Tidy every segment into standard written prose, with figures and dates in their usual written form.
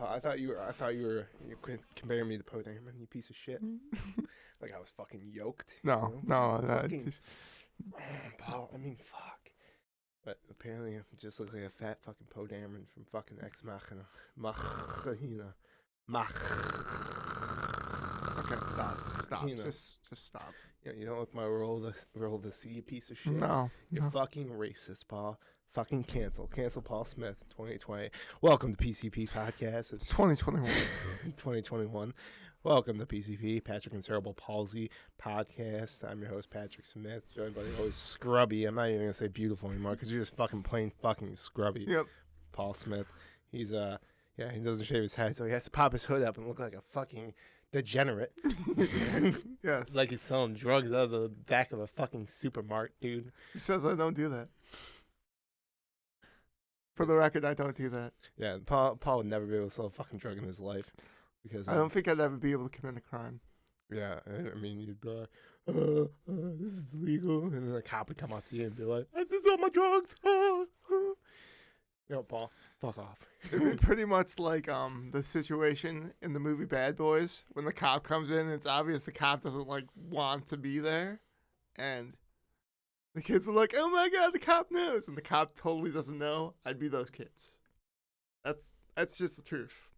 I thought you were comparing me to Poe Dameron, you piece of shit. Like I was fucking yoked. No, you know? no, Fucking, just, Paul, I mean, fuck. But apparently, I just look like a fat fucking Poe Dameron from fucking Ex Machina. Machina. okay, stop, You know. just stop. Yeah, you don't look my roll the sea, you piece of shit. No, You're no. fucking racist, Paul. Fucking cancel Paul Smith, 2020. Welcome to PCP Podcast. It's 2021. 2021. Welcome to PCP, Patrick and Cerebral Paulsy Podcast. I'm your host, Patrick Smith, joined by the host, Scrubby. I'm not even going to say beautiful anymore because you're just fucking plain fucking scrubby. Yep. Paul Smith. He's, yeah, he doesn't shave his head, so he has to pop his hood up and look like a fucking degenerate. Yes. Like he's selling drugs out of the back of a fucking supermarket, dude. He says I don't do that. For the record, I don't do that. Yeah, Paul would never be able to sell a fucking drug in his life. Because I don't think I'd ever be able to commit a crime. Yeah, I mean, you'd be like, this is illegal. And then a cop would come up to you and be like, I just sell my drugs. You know, Paul, fuck off. It'd be pretty much like the situation in the movie Bad Boys when the cop comes in and it's obvious the cop doesn't like want to be there, and the kids are like, "Oh my god, the cop knows," and the cop totally doesn't know. I'd be those kids. That's just the truth.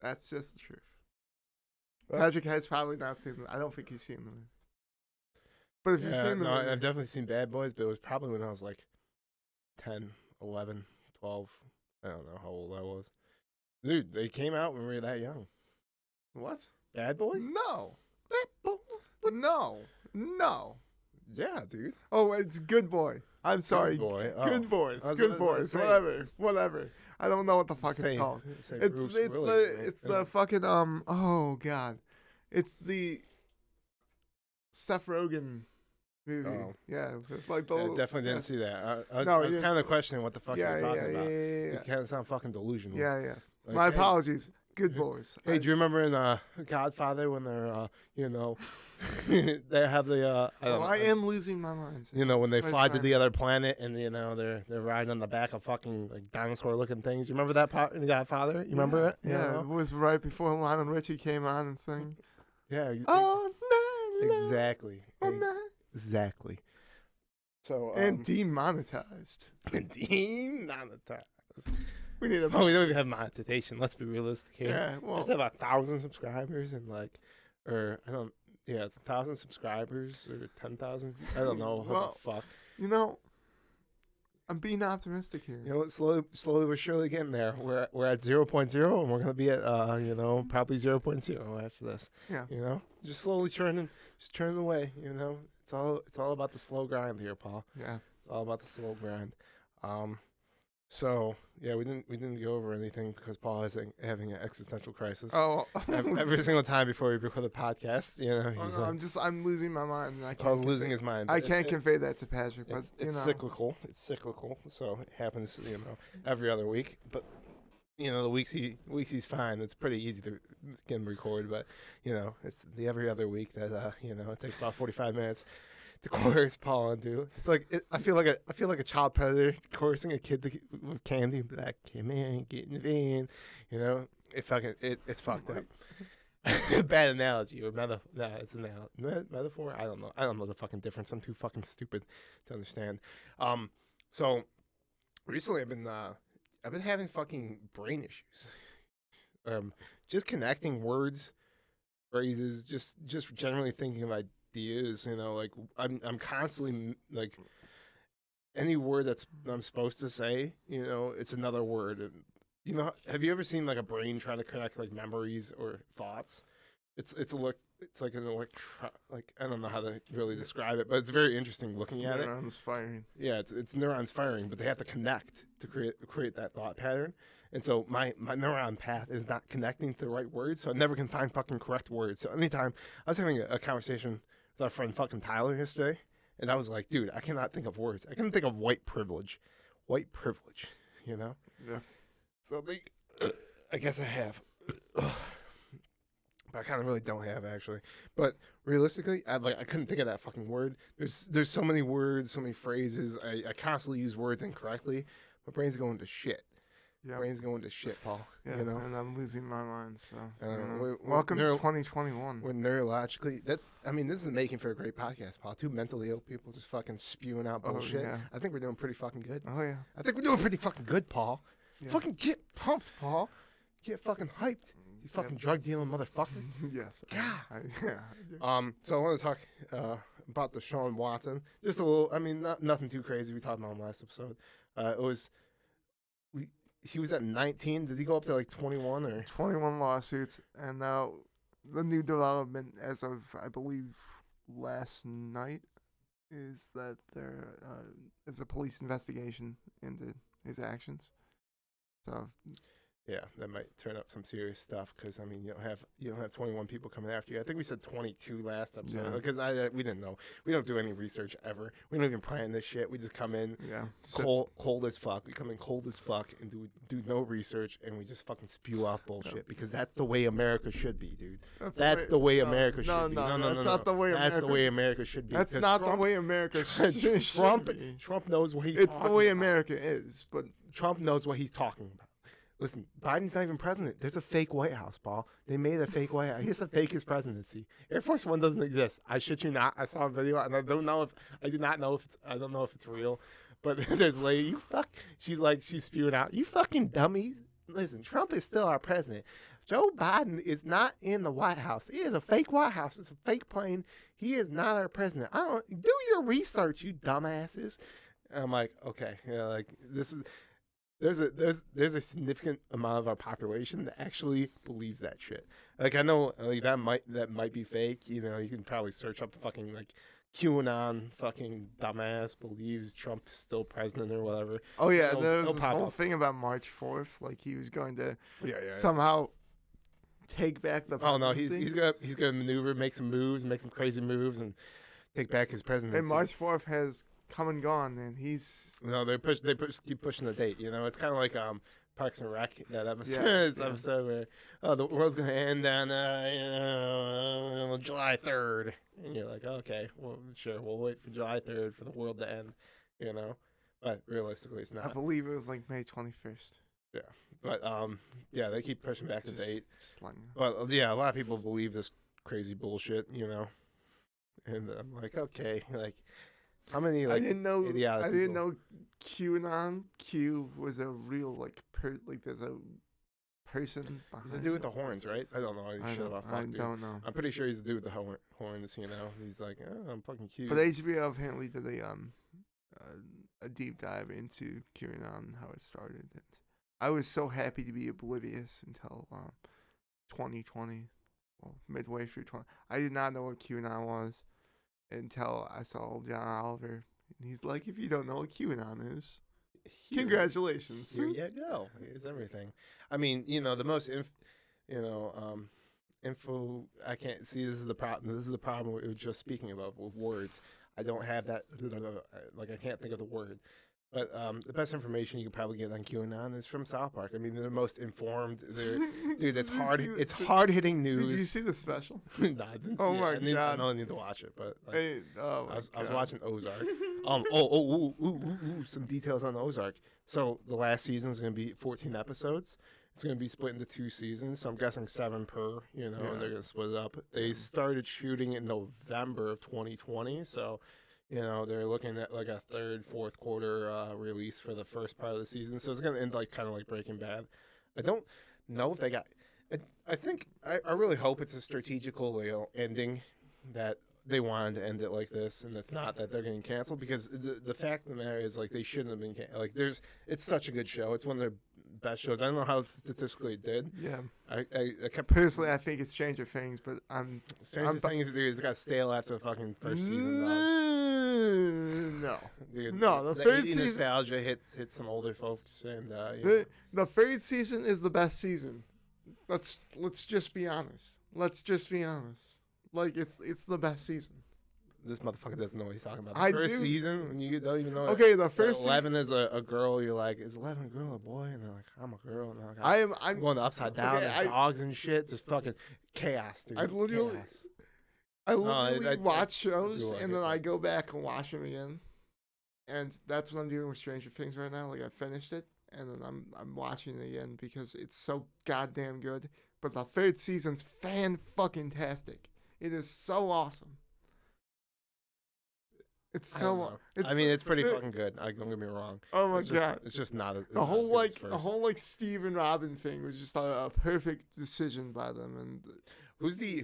That's just the truth. Patrick has probably not seen it. I don't think he's seen the movie. But if you've seen the movie, I've definitely seen Bad Boys, but it was probably when I was like 10, 11, 12. I don't know how old I was. Dude, they came out when we were that young. what? Bad Boy? No. No. Yeah, dude. Oh, it's Good Boy. I'm sorry. Good Boy. Good Boys. I was Good gonna Boys. say- Whatever. I don't know what the fuck it's called. It's fucking oh god. It's the Seth Rogen movie. Oh. Yeah, it's like the I definitely didn't see that. I No, was you kind of didn't- questioning what the fuck you were talking about. yeah. You kind of sound fucking delusional. Yeah. Like, My hey- apologies. Good Boys. Hey, do you remember in Godfather when they're, they have the, I am losing my mind. when they That's fly to fine. the other planet and, they're riding on the back of fucking like dinosaur-looking things. You remember that part in Godfather? You remember it? You Yeah, know? it was right before Lionel Richie came on and sang. Yeah. Oh, no, Exactly. oh, no. Exactly. So, And demonetized. demonetized. We need a Oh, we don't even have monetization. Let's be realistic here. Yeah, It's well, about 1,000 subscribers and 1,000 subscribers or 10,000. I don't know. What Well, the fuck? I'm being optimistic here. You know what? Slowly but surely getting there. We're at 0.0 and we're gonna be at probably 0.0 after this. Yeah. Just slowly churning away. It's all about the slow grind here, Paul. Yeah. It's all about the slow grind. So yeah, we didn't go over anything because Paul is having an existential crisis. Oh, Every single time before we record the podcast, he's I'm losing my mind. And I can't Paul's losing his mind. I can't convey that to Patrick, but It's cyclical. It's cyclical. So it happens, every other week. But the weeks he's fine. It's pretty easy to get him record. But it's the every other week that it takes about 45 minutes to coerce Paul into. It's like I feel like a child predator coercing a kid with candy. Be like, "Come in, get in the van." It's fucked up. Bad analogy or it's an metaphor. I don't know the fucking difference. I'm too fucking stupid to understand. So recently I've been having fucking brain issues. Just connecting words, phrases, just generally thinking of ideas. Like I'm constantly like any word I'm supposed to say. It's another word. Have you ever seen like a brain try to connect like memories or thoughts? It's like an I don't know how to really describe it, but it's very interesting looking at it. Neurons firing. Yeah, it's neurons firing, but they have to connect to create that thought pattern. And so my neuron path is not connecting to the right words, so I never can find fucking correct words. So anytime I was having a conversation with our friend fucking Tyler yesterday, and I was like, dude, I cannot think of words. I can think of white privilege. White privilege, Yeah. So I guess I have. But I kind of really don't have, actually. But realistically, I couldn't think of that fucking word. There's so many words, so many phrases. I constantly use words incorrectly. My brain's going to shit. Yep. Brain's going to shit, Paul. Yeah, You know. and I'm losing my mind. So We're welcome to 2021. We're neurologically. This is making for a great podcast, Paul. Two mentally ill people just fucking spewing out bullshit. Yeah. I think we're doing pretty fucking good. Oh yeah. I think we're doing pretty fucking good, Paul. Yeah. Fucking get pumped, Paul. Get fucking hyped. You fucking drug dealing motherfucker. Yes. God. Yeah. So I want to talk about the Sean Watson. Just a little. I mean, nothing too crazy. We talked about him last episode. He was at 19. Did he go up to like 21 or 21 lawsuits, and now the new development as of I believe last night is that there is a police investigation into his actions. So yeah, that might turn up some serious stuff because I mean you don't have 21 people coming after you. I think we said 22 last episode because we didn't know. We don't do any research ever. We don't even plan this shit. We just come in cold as fuck. We come in cold as fuck and do no research and we just fucking spew off bullshit because that's the way America should be, dude. That's the way America should be. No, that's not the way. That's the way America should be. That's not the way America should be. Trump knows what he's. It's the way America is, but Trump knows what he's talking about. Listen, Biden's not even president. There's a fake White House, Paul. They made a fake White House. He has to fake his presidency. Air Force One doesn't exist. I shit you not. I saw a video, and I don't know if it's real. But there's a lady, she's spewing out, you fucking dummies. Listen, Trump is still our president. Joe Biden is not in the White House. He is a fake White House. It's a fake plane. He is not our president. Do your research, you dumbasses. And I'm like, okay, like this is. There's a significant amount of our population that actually believes that shit. Like I know that might be fake. You know, you can probably search up fucking like QAnon fucking dumbass believes Trump's still president or whatever. Oh yeah, there was this whole thing about March 4th, like he was going to somehow take back the presidency. Oh no, he's gonna maneuver, make some moves, make some crazy moves, and take back his presidency. And March 4th has come and gone, and he's keep pushing the date. You know, it's kind of like Parks and Rec, that episode. Episode where the world's gonna end on July 3rd, and you're like, okay, well, sure, we'll wait for July 3rd for the world to end. You know, but realistically, it's not. I believe it was like May 21st. Yeah, but they keep pushing back the date. But yeah, a lot of people believe this crazy bullshit. You know, and I'm like, okay, like. How many I didn't know people? Q was a real there's a person behind. He's the dude with the horns, right? I don't know. I don't know. I'm pretty sure he's the dude with the horns. You know, he's like, oh, I'm fucking Q. But HBO apparently did a deep dive into QAnon, how it started. And I was so happy to be oblivious until 2020, well, midway through 20. I did not know what QAnon was until I saw John Oliver. And he's like, if you don't know what QAnon is, congratulations. Here you go. Here's everything. I mean, you know, the most, info, I can't see, this is the problem. This is the problem we were just speaking about with words. I don't have that, like, I can't think of the word. But the best information you can probably get on QAnon is from South Park. I mean, they're the most informed. Dude, it's hard. It's hard-hitting news. Did you see the special? No, I didn't see it. My God. I don't need to watch it, but like, I was watching Ozark. Some details on Ozark. So the last season is going to be 14 episodes. It's going to be split into 2 seasons. So I'm guessing 7 per. You know, and they're going to split it up. They started shooting in November of 2020. So. You know, they're looking at like a third, fourth quarter release for the first part of the season. So it's going to end like kind of like Breaking Bad. I don't know if they got... I really hope it's a strategical ending that they wanted to end it like this, and it's not that they're getting canceled, because the fact of the matter is, like, they shouldn't have been canceled. Like, it's such a good show. It's one of their best shows. I don't know how statistically it did. Yeah. I kept... Personally, I think it's Stranger Things, but Stranger Things, dude, it's got stale after the fucking first season, dog. No. Dude, no, the third season... nostalgia hits some older folks, and, The third season is the best season. Let's just be honest. Like, it's the best season. This motherfucker doesn't know what he's talking about. The first season, when you don't even know. Okay, the first 11 is a girl. You're like, is 11 a girl or a boy? And they're like, I'm a girl. And like, I'm going upside down. And dogs and shit. Just fucking chaos, dude. I literally watch shows and then I go back and watch them again. And that's what I'm doing with Stranger Things right now. Like, I finished it. and then I'm watching it again because it's so goddamn good. But the third season's fan-fucking-tastic. It is so awesome. It's I don't so. know. I mean, it's pretty fucking good. Don't get me wrong. Oh my It's god! just not. It's The not whole as good as the first. whole Steve and Robin thing was just a perfect decision by them. And Who's the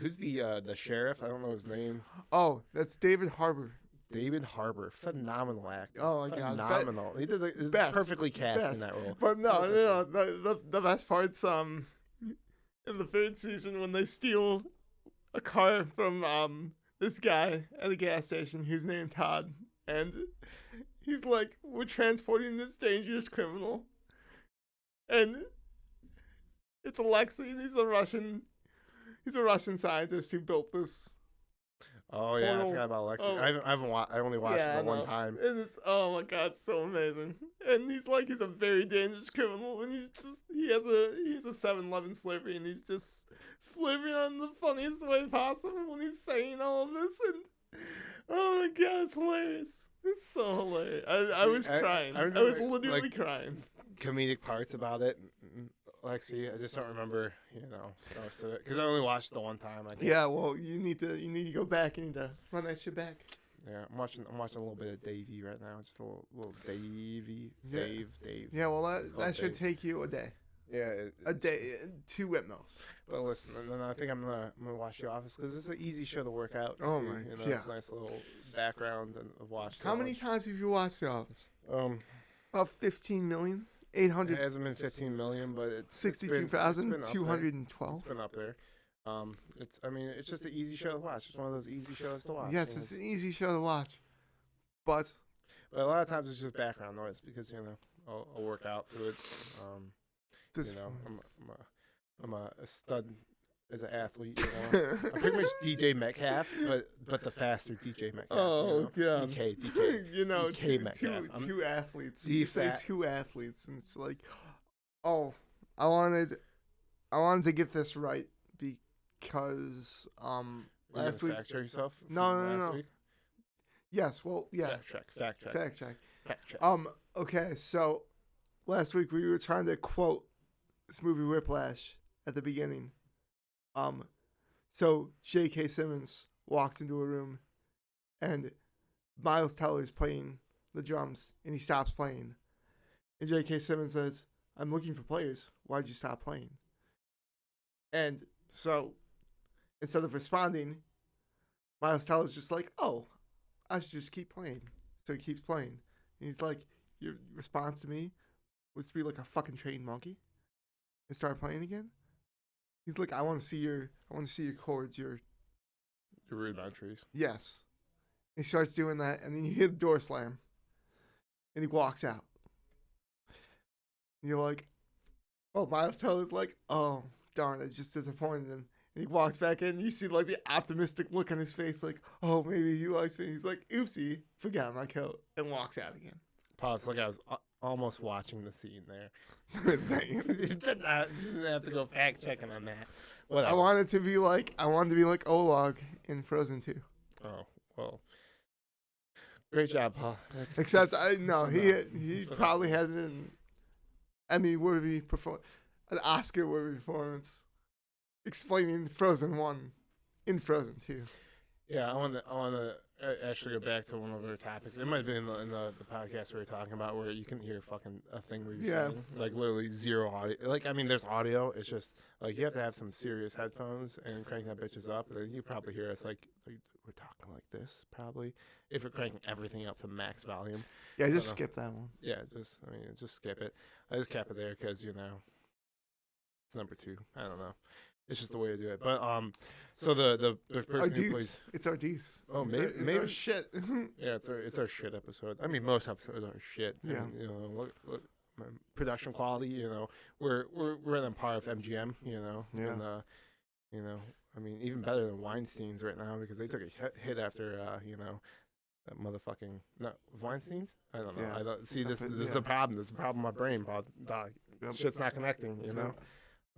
sheriff? I don't know his name. oh, that's David Harbour. David Harbour, phenomenal actor. Oh my god, phenomenal. He did best, perfectly cast in best. that role. But no, the best part's in the third season when they steal a car from this guy at a gas station who's named Todd, and he's like, "We're transporting this dangerous criminal," and it's Alexei, and he's a Russian scientist who built this. Oh yeah, I forgot about Lexi. Oh. I only watched it the one time. And it's oh my god, it's so amazing. And he's a very dangerous criminal, and he has a 7-Eleven slavery, and he's just slaving on the funniest way possible when he's saying all of this, and oh my god, it's hilarious. It's so hilarious. I was crying. I was literally crying. Comedic parts about it, Lexi. I just don't remember, most of it because I only watched it the one time. I think. Yeah, well, you need to go back. You need to run that shit back. Yeah, I'm watching a little bit of Davey right now. Just a little Davey, Yeah. Dave. Yeah, well, that should take you a day. Yeah, A day, 2 at most. But listen, and then I think I'm gonna watch The Office because it's an easy show to work out. Oh too, my, It's yeah. a nice little background of watching. How many times have you watched The Office? About 15 million. It hasn't been 15 million, but it's 62,212. It's been up there. It's just an easy show to watch. It's one of those easy shows to watch. Yes, it's an easy show to watch. But a lot of times it's just background noise because I'll work out to it. I'm a stud as an athlete. I'm pretty much DJ Metcalf, but the faster DJ Metcalf. Oh god, DK. DK Metcalf. two athletes. D You say fat. 2 athletes, and it's like, oh, I wanted to get this right because last week. Fact check yourself. No. Yes, well, yeah. Fact check. Okay, so last week we were trying to quote this movie Whiplash at the beginning. So J.K. Simmons walks into a room, and Miles Teller's playing the drums, and he stops playing. And J.K. Simmons says, "I'm looking for players. Why'd you stop playing?" And so instead of responding, Miles Teller's just like, "Oh, I should just keep playing." So he keeps playing. And he's like, "Your response to me was to be like a fucking trained monkey and start playing again?" He's like, I want to see your chords, your rudimentaries. Yes. He starts doing that, and then you hear the door slam, and he walks out. And you're like, oh, Miles Teller's like, oh, darn, it's just disappointed him. And he walks back in, and you see like the optimistic look on his face, like, oh, maybe he likes me. He's like, oopsie, forgot my coat, and walks out again. Pause. Like I was almost watching the scene there. Didn't have to go fact checking on that. Whatever. I wanted to be like Olog in Frozen 2. Oh well. Great job, Paul. Except he probably had an Emmy-worthy an Oscar-worthy performance explaining Frozen 1 in Frozen 2. Yeah, I want to actually go back to one of our topics. It might have been in the podcast we were talking about where you can hear fucking a thing where you're saying, like literally zero audio. Like, I mean, there's audio. It's just like you have to have some serious headphones and crank that bitches up. And then you probably hear us like we're talking like this probably if we're cranking everything up to max volume. Yeah, just skip that one. Yeah, just skip it. I just kept it there because it's number 2. I don't know. It's just the way to do it. But so the person who plays it's our D's. Oh, It's maybe our shit. Yeah, it's our shit episode. I mean, most episodes are shit. Yeah. And, look, production quality. We're on par with MGM. Yeah. And I mean, even better than Weinstein's right now because they took a hit after that motherfucking Weinstein's. I don't know. Yeah. I don't see this. This is the problem. This is the problem with my brain, Bob. Dog. Yep. Shit's not connecting.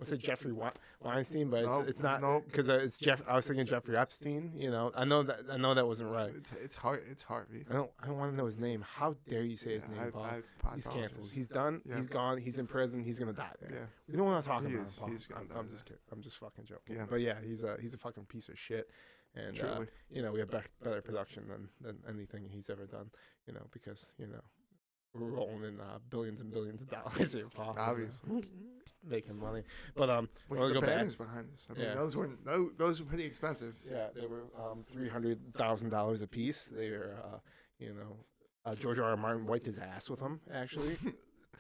I said Jeffrey Weinstein, but Nope, it's not nope. because it's Jeff. I was thinking Jeffrey Epstein. You know, I know that wasn't right. It's Harvey. I don't want to know his name. How dare you say his name, Paul? He's canceled. He's done. Yeah. He's gone. He's in prison. He's gonna die there. Yeah. We don't want to talk He about is. him, Paul. He's gonna die I'm just there. kidding. I'm just fucking joking. Yeah. But yeah, he's a fucking piece of shit. And Truly. you know, we have better production than anything he's ever done. You know, because you know we're rolling in billions and billions of dollars here, Paul. Obviously. Making money. But Look wanna at the go back? bands behind us. I mean, Yeah. those were pretty expensive. Yeah, they were $300,000 a piece. They were, you know, George R. R. Martin wiped his ass with them actually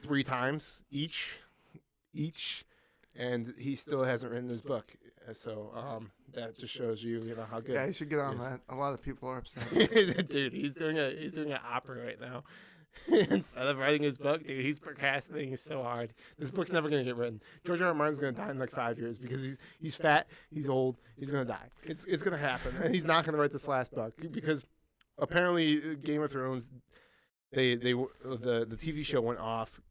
3 times each, and he still hasn't written his book. So that just shows you know how good. Yeah, you should get on Yes. that. A lot of people are upset. Dude, he's doing an opera right now. Instead of writing his book, dude, he's procrastinating so hard. This book's never gonna get written. George R. R. Martin's gonna die in like 5 years because he's fat, he's old, he's gonna die. It's gonna happen, and he's not gonna write this last book because apparently Game of Thrones, the TV show went off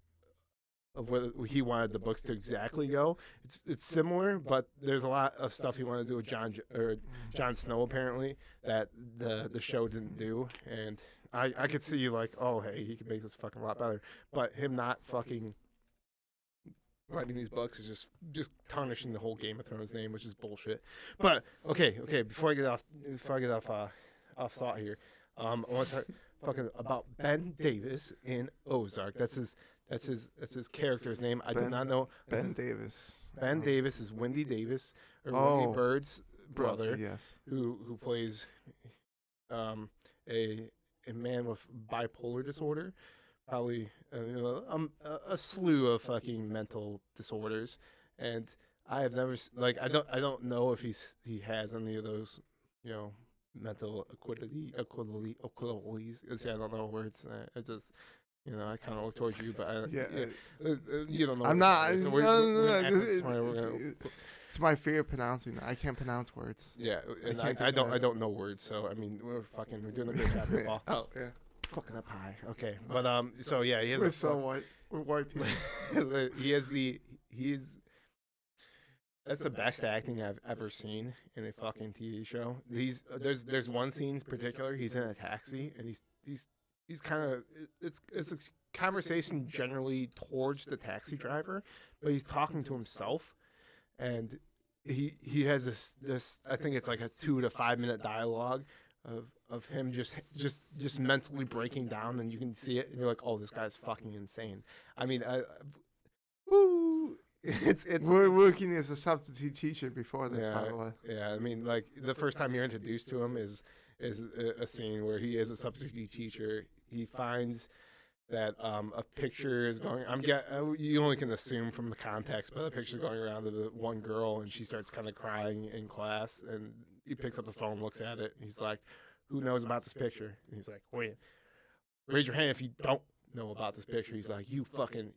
of where he wanted the books to exactly go. It's similar, but there's a lot of stuff he wanted to do with Jon Snow apparently that the show didn't do, and I could see like, oh hey, he could make this fucking lot better, but him not fucking writing these books is just tarnishing the whole Game of Thrones name, which is bullshit. But okay, before I get off thought here, I want to talk fucking about Ben Davis in Ozark. That's his character's name. I did not know. Ben Davis. Ben Davis is Wendy Davis, or Wendy Bird's brother, Yes. who plays a man with bipolar disorder, probably a slew of fucking mental disorders, and I have never I don't know if he has any of those, you know, mental equalities. See, I don't know words. I just, you know, I kind of look towards you, but you don't know. I'm not. So No. It's my fear of pronouncing that. I can't pronounce words. Yeah, and can't I do don't that. I don't know words, so I mean we're doing a good job here, Paul. Oh yeah. Fucking up high. Okay, but so yeah, he has We're so white. We're white people. that's the best acting I've ever seen in a fucking TV show. There's one scene in particular. He's in a taxi and he's kind of it's a conversation generally towards the taxi driver, but he's talking to himself, and he has this I think it's like a 2 to 5 minute dialogue of him just mentally breaking down, and you can see it and you're like, oh, this guy's fucking insane. I mean, woo. We're working as a substitute teacher before this, yeah, by the way. Yeah, I mean, like the first time you're introduced to him is a scene where he is a substitute teacher. He finds that a picture is going. You only can assume from the context, but a picture's going around to the one girl, and she starts kind of crying in class. And he picks up the phone, looks at it, and he's like, "Who knows about this picture?" And he's like, "Wait, raise your hand if you don't know about this picture." He's like, "You fucking,"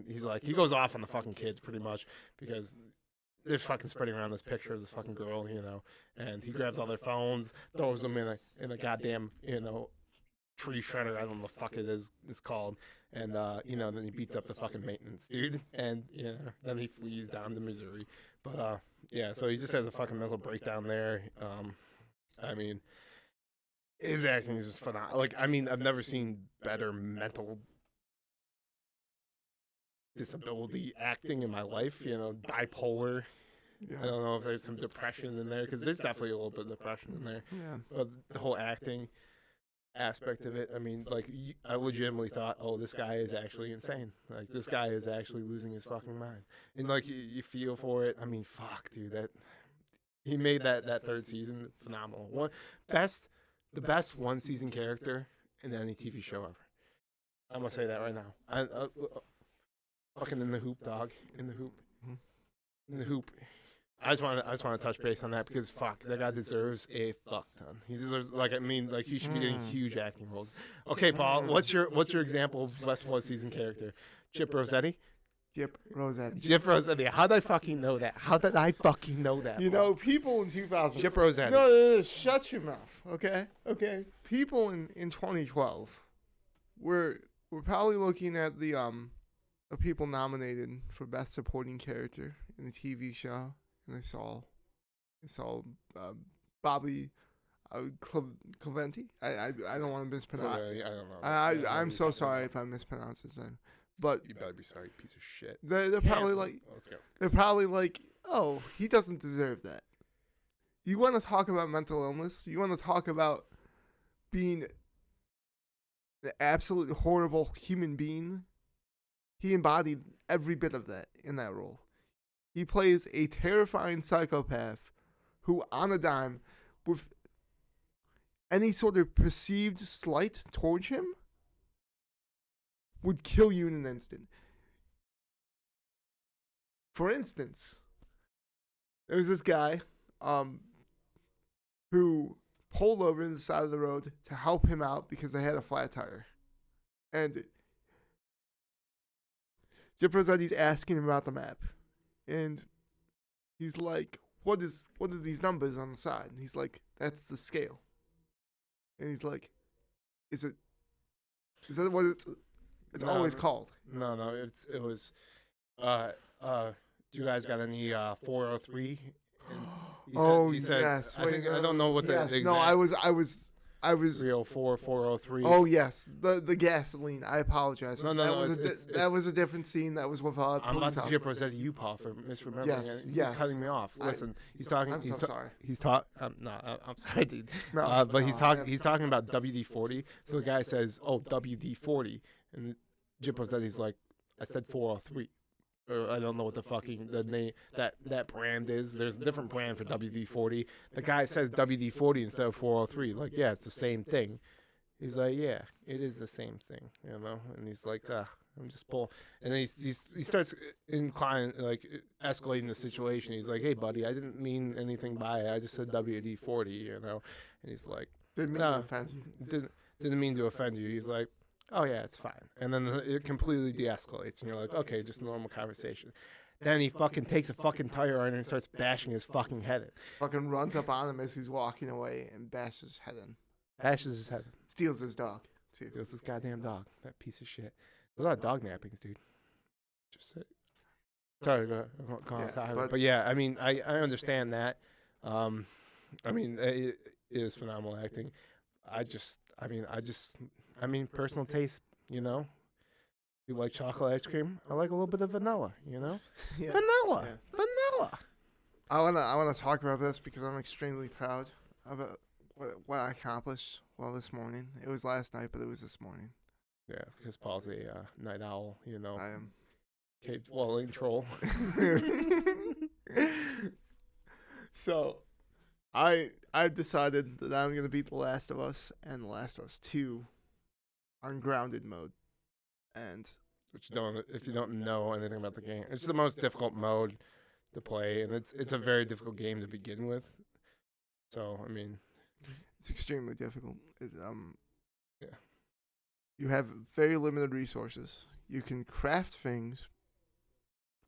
he's like, he goes off on the fucking kids pretty much because they're fucking spreading around this picture of this fucking girl, you know. And he grabs all their phones, throws them in a goddamn, you know, tree shredder, I don't know what the fuck it is it's called, and you know, then he beats up the fucking maintenance dude, and you know, then he flees down to Missouri. But yeah, so he just has a fucking mental breakdown there. I mean, his acting is just phenomenal. Like, I mean, I've never seen better mental disability acting in my life. You know, bipolar. Yeah. I don't know if there's some depression in there, because there's definitely a little bit of depression in there. Yeah. But the whole acting aspect of it, I mean, like, I legitimately thought, oh, this guy is actually insane. Like, this guy is actually losing his fucking mind. And, like, you feel for it. I mean, fuck, dude. He made that third season phenomenal. The best one-season character in any TV show ever. I'm going to say that right now. Fucking in the hoop, dog. In the hoop. In the hoop. I just want to touch base on that because fuck, that guy deserves a fuck ton. He deserves, he should be getting huge acting roles. Okay, Paul, what's your example of best one season character? Chip Rossetti. Chip Rossetti. Chip Rossetti. How did I fucking know that? How did I fucking know that? You Paul? know, people in 2000. Chip Rossetti. No, shut your mouth. Okay. People in 2012, we're probably looking at the of people nominated for Best Supporting Character in a TV show, and I saw Bobby Clemente. I don't want to mispronounce. I don't know. I'm so sorry if I mispronounce his name, but You better be sorry, piece of shit. they're probably like, Let's go. they're probably like, oh, he doesn't deserve that. You want to talk about mental illness? You want to talk about being an absolute horrible human being? He embodied every bit of that in that role. He plays a terrifying psychopath who, on a dime, with any sort of perceived slight towards him, would kill you in an instant. For instance, there was this guy who pulled over to the side of the road to help him out because they had a flat tire. And Jim Rossetti's asking him about the map. And he's like, what are these numbers on the side? And he's like, that's the scale. And he's like, is that what it's always called? No, it was do you guys got any 403? He said, yes. I don't know what the exact. No, I was 304, 403. Oh yes, the gasoline. I apologize. No, that was a different scene. That was with I'm about to Jip Rossetti you, Paul, for misremembering. You're cutting me off. Listen, he's talking. I'm so sorry. He's talking. No, I'm sorry, dude. No, but he's talking. He's talking about WD-40. So the guy says, "Oh, WD-40," and Jip Rossetti's like, "I said 403." Or I don't know what the fucking the name that brand is. There's a different brand for WD-40. The guy says WD-40 instead of 403. Like, yeah, it's the same thing. He's like, yeah, it is the same thing, you know. And he's like, I'm just pulling. And then he starts inclining, like escalating the situation. He's like, hey, buddy, I didn't mean anything by it. I just said WD-40, you know. And he's like, didn't mean to offend you. Didn't mean to offend you. He's like, oh, yeah, it's fine. And then it completely de-escalates. And you're like, okay, just a normal conversation. Then he fucking takes a fucking tire iron and starts bashing his fucking head in. Fucking runs up on him as he's walking away and bashes his head in. Bashes his head in. Steals his dog, too. Steals his goddamn dog. That piece of shit. There's a lot of dog nappings, dude. Just say. Sorry, go on. But yeah, I mean, I understand that. I mean, it is phenomenal acting. I mean, personal taste, you know. You like chocolate ice cream? I like a little bit of vanilla, you know. Yeah. Vanilla. I wanna talk about this because I'm extremely proud of what I accomplished. Well, this morning. It was last night, but it was this morning. Yeah, because Paul's a night owl, you know. I am. Cave dwelling troll. So, I've decided that I'm gonna beat The Last of Us and The Last of Us 2 on grounded mode, and if you don't know anything about the game, it's the most difficult mode to play, and it's a very difficult game to begin with. So I mean, it's extremely difficult. Yeah. You have very limited resources. You can craft things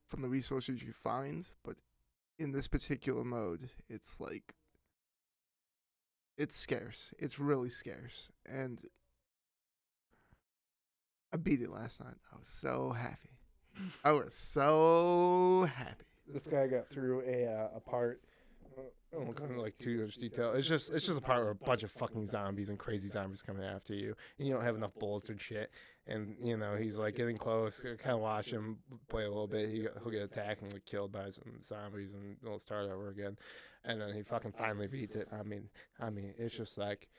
from the resources you find, but in this particular mode, it's like it's scarce. It's really scarce, and I beat it last night. I was so happy. I was so happy. This guy got through a part. I don't go into like too much detail. It's just a part where a bunch of fucking zombies and crazy zombies coming after you, and you don't have enough bullets and shit. And you know he's like getting close. Kind of watch him play a little bit. He'll get attacked and get killed by some zombies, and it'll start over again. And then he fucking finally beats it. I mean, it's just like.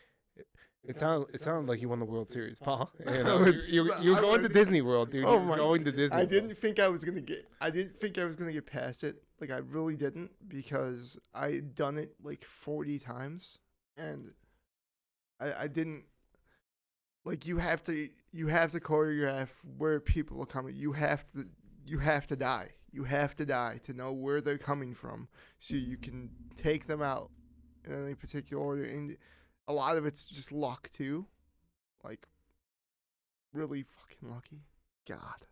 It sounded like you won the World Series, Paul. You know, you're going to Disney World, dude. You're going to Disney. I didn't think I was gonna get past it. Like I really didn't, because I had done it like 40 times, and I didn't. Like you have to choreograph where people are coming. You have to die. You have to die to know where they're coming from, so you can take them out in any particular order. And a lot of it's just luck too, like really fucking lucky. God,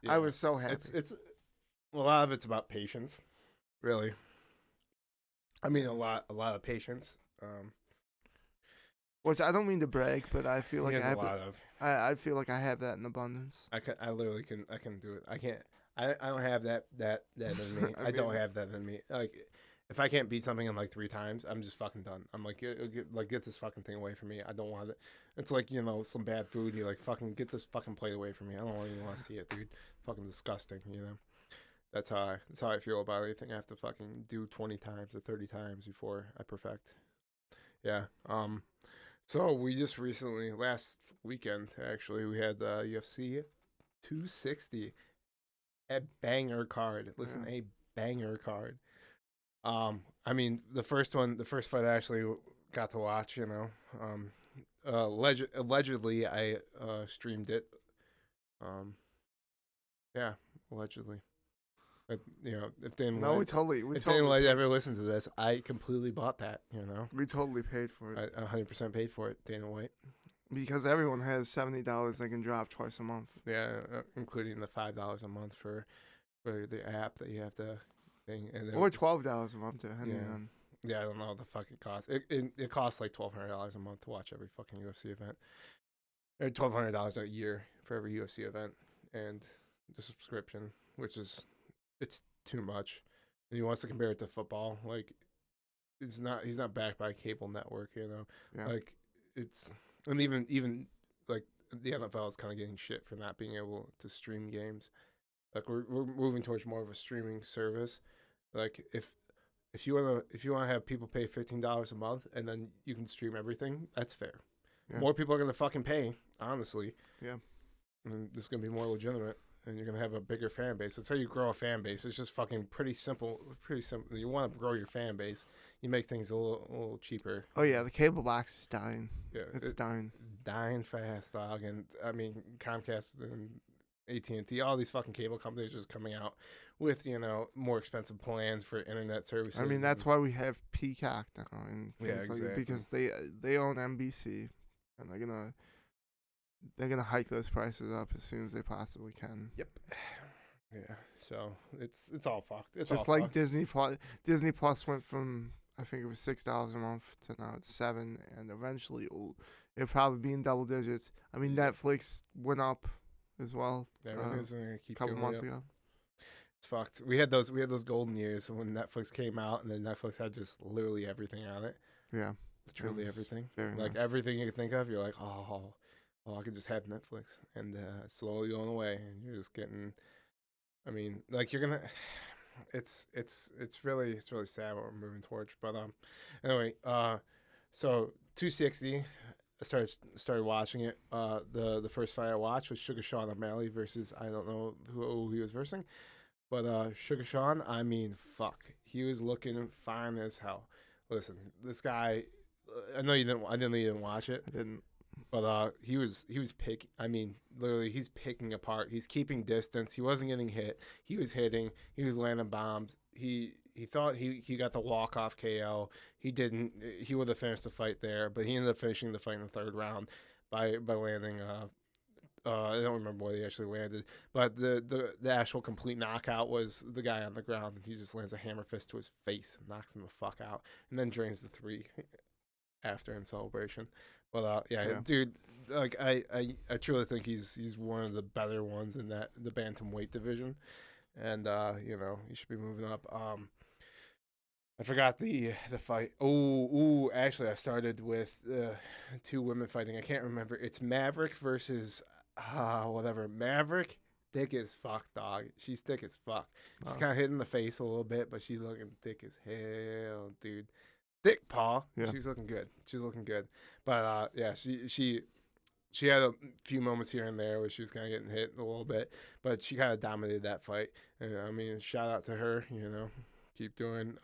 I was so happy. It's a lot of it's about patience, really. I mean, a lot of patience. Which I don't mean to brag, but I feel He like has a lot of. I feel like I have that in abundance. I literally can. I can do it. I can't. I don't have that in me. I I don't mean- have that in me. Like, if I can't beat something in like 3 times, I'm just fucking done. I'm like, get this fucking thing away from me. I don't want it. It's like, some bad food. You're like, fucking get this fucking plate away from me. I don't even want to see it, dude. Fucking disgusting. That's how I feel about anything. I have to fucking do 20 times or 30 times before I perfect. Yeah. So we just recently, last weekend actually, we had UFC 260, a banger card. Listen, Yeah. a banger card. I mean, the first fight I actually got to watch. Allegedly I streamed it. Yeah, allegedly. But if No, we totally ever listen to this, I completely bought that. we totally paid for it I 100% paid for it. Dana White. because everyone has $70 they can drop twice a month. Yeah, including the $5 a month for the app that you have to thing, and Or $12 a month, depending on. I don't know what the fuck it costs. It costs like $1,200 a month to watch every fucking UFC event, or $1,200 a year for every UFC event, and the subscription, which is it's too much. And he wants to compare it to football, like he's not backed by a cable network, Yeah. like it's and even like the NFL is kind of getting shit for not being able to stream games. Like we're moving towards more of a streaming service. Like if you wanna have people pay $15 a month and then you can stream everything, that's fair. Yeah. More people are gonna fucking pay, honestly. Yeah. And it's gonna be more legitimate, and you're gonna have a bigger fan base. That's how you grow a fan base. It's just fucking pretty simple. Pretty simple. You want to grow your fan base, you make things a little cheaper. Oh yeah, the cable box is dying. Yeah, It's dying. dying fast, dog. And I mean, Comcast and AT&T, all these fucking cable companies just coming out with more expensive plans for internet services. I mean, that's why we have Peacock now and Yeah, things like exactly. because they own NBC, and they're gonna hike those prices up as soon as they possibly can. Yep. Yeah. So it's all fucked. It's Just all like fucked. Disney Plus. Disney Plus went from, I think it was $6 a month to now it's $7, and eventually it'll probably be in double digits. I mean, Netflix went up as well Everything's gonna a keep couple going months up. ago. It's fucked. We had those golden years when Netflix came out, and then Netflix had just literally everything on it. Yeah, Literally was everything. very Like nice. everything you could think of, you're like, oh, I could just have Netflix, and it's slowly going away, and you're just getting. I mean, like you're gonna. It's really sad what we're moving towards, but anyway, so 260. I started watching it. The first fight I watched was Sugar Sean O'Malley versus I don't know who he was versing, but Sugar Sean, I mean, fuck, he was looking fine as hell. Listen, this guy, I know you didn't. I didn't know you didn't watch it, I didn't. but he was picking. I mean, literally, he's picking apart. He's keeping distance. He wasn't getting hit. He was hitting. He was landing bombs. He thought he got the walk off KO. He didn't. He would have finished the fight there, but he ended up finishing the fight in the third round by landing. I don't remember what he actually landed, but the actual complete knockout was the guy on the ground, and he just lands a hammer fist to his face and knocks him the fuck out, and then drains the 3 after in celebration. But Yeah. dude, like I truly think he's one of the better ones in the bantamweight division, and he should be moving up. I forgot the fight. Oh, actually, I started with 2 women fighting. I can't remember. It's Maverick versus whatever. Maverick, thick as fuck, dog. She's thick as fuck. She's kind of hit in the face a little bit, but she's looking thick as hell, dude. Thick, Paul. Yeah. She's looking good. But yeah, she had a few moments here and there where she was kind of getting hit a little bit, but she kind of dominated that fight. And I mean, shout out to her. Keep doing.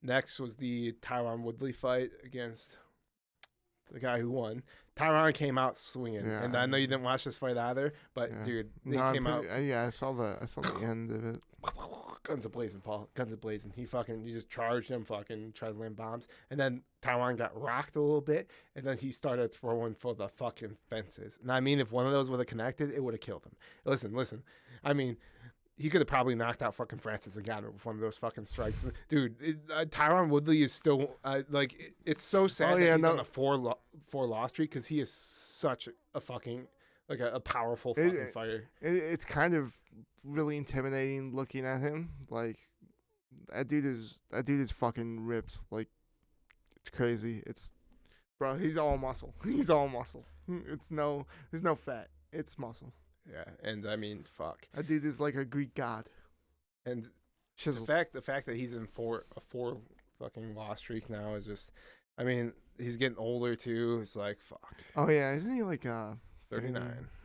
Next was the Tyron Woodley fight against the guy who won. Tyron came out swinging, Yeah. and I know you didn't watch this fight either, but Yeah. dude, they No, came out yeah, I saw the end of it. guns a blazing, Paul. Guns a blazing. He just charged him, fucking tried to land bombs, and then Tyron got rocked a little bit, and then he started throwing for the fucking fences. And I mean, if one of those would have connected, it would have killed him. Listen. I mean, he could have probably knocked out fucking Francis Ngannou with one of those fucking strikes, dude. Tyron Woodley is still like it's so sad that he's on a four loss streak because he is such a fucking like a powerful fucking fighter. It's kind of really intimidating looking at him. Like that dude is fucking ripped. Like it's crazy. Bro, he's all muscle. He's all muscle. There's no fat. It's muscle. Yeah, and I mean, fuck. That dude is like a Greek god. And Chiseled. the fact that he's in a four fucking loss streak now is just, I mean, he's getting older too. It's like fuck. Oh yeah, isn't he like 39?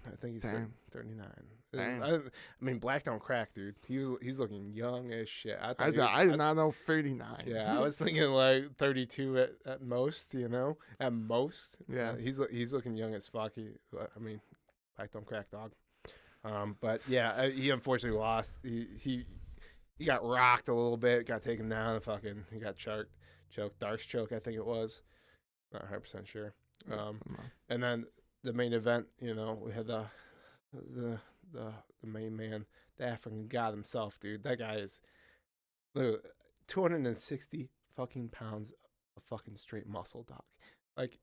I think he's 39. Damn. I mean, black don't crack, dude. He's looking young as shit. I did not know 39. Yeah, I was thinking like 32 at most. You know, at most. Yeah. He's looking young as fuck. I mean, black don't crack, dog. But yeah, he unfortunately lost. He got rocked a little bit, got taken down, and he got choked, Darce choke, I think it was. Not 100% sure. And then the main event, you know, we had the main man, the African god himself, dude. That guy is 260 fucking pounds of fucking straight muscle, dog. Like,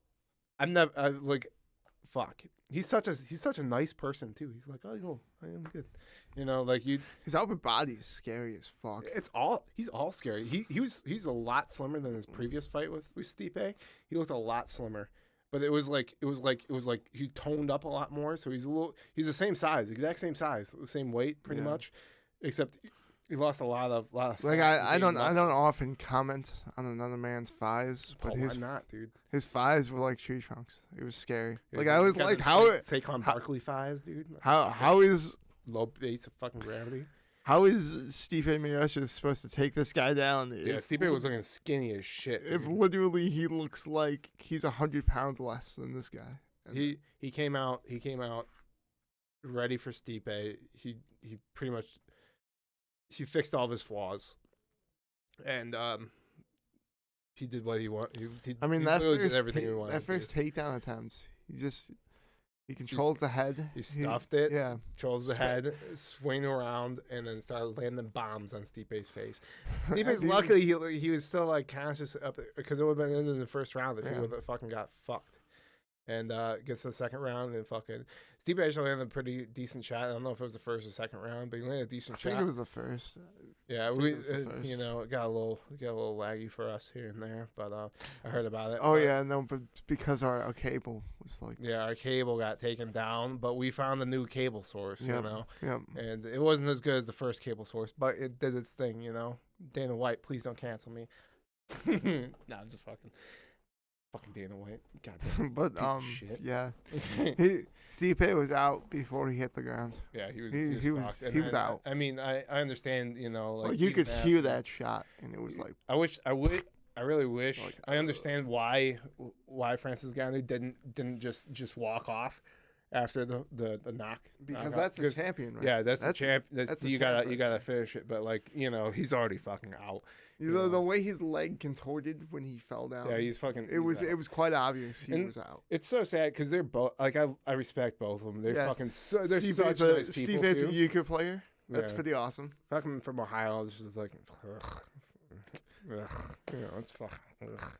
fuck. He's such a nice person too. He's like, oh, I am good. You know, like his upper body is scary as fuck. He's all scary. He's a lot slimmer than his previous fight with Stipe. He looked a lot slimmer. But it was like he toned up a lot more, so he's the same size, exact same size, same weight pretty much, except he lost a lot of like I don't often comment on another man's thighs, but why not, dude? His thighs were like tree trunks. It was scary. Yeah, like I was like, how Saquon Barkley thighs, dude? How is low base of fucking gravity? How is Stipe Miocic supposed to take this guy down? Yeah, Stipe was looking skinny as shit. Dude. If literally he looks like he's 100 pounds less than this guy. He came out ready for Stipe. He pretty much fixed all of his flaws, and he did what he wanted. He literally did everything he wanted. That first takedown attempt, he controls the head. He stuffed it. Yeah. Controls the head, swing around, and then started landing bombs on Stipe's face. Stipe's luckily he was still like conscious up because it would have been in the first round if he would have fucking got fucked. And gets to the second round and fucking Stipe actually landed a pretty decent shot. I don't know if it was the first or second round, but he landed a decent shot. I think it was the first. Yeah, you know, it got a little laggy for us here and there, but I heard about it. Oh yeah, no, but because our cable was like our cable got taken down, but we found a new cable source, you know. Yeah. And it wasn't as good as the first cable source, but it did its thing, you know. Dana White, please don't cancel me. Nah, I'm just fucking Dana White. Goddamn. But shit. yeah. Stipe was out before he hit the ground. Yeah, he was he was out. I mean, I understand, you know, like you could hear that shot and it was like I really wish I understand why Francis Ngannou didn't just walk off after the knock. Because that's the champion, right? Yeah, that's the champ. You gotta finish it, but like, you know, he's already fucking out. The way his leg contorted when he fell down. Yeah, he's fucking. It was quite obvious he was out. It's so sad because they're both like I respect both of them. They're fucking so they're such nice people. Stipe's a euchre player. That's pretty awesome. Fucking from Ohio, it's just like, ugh. You know, it's fucking. Ugh.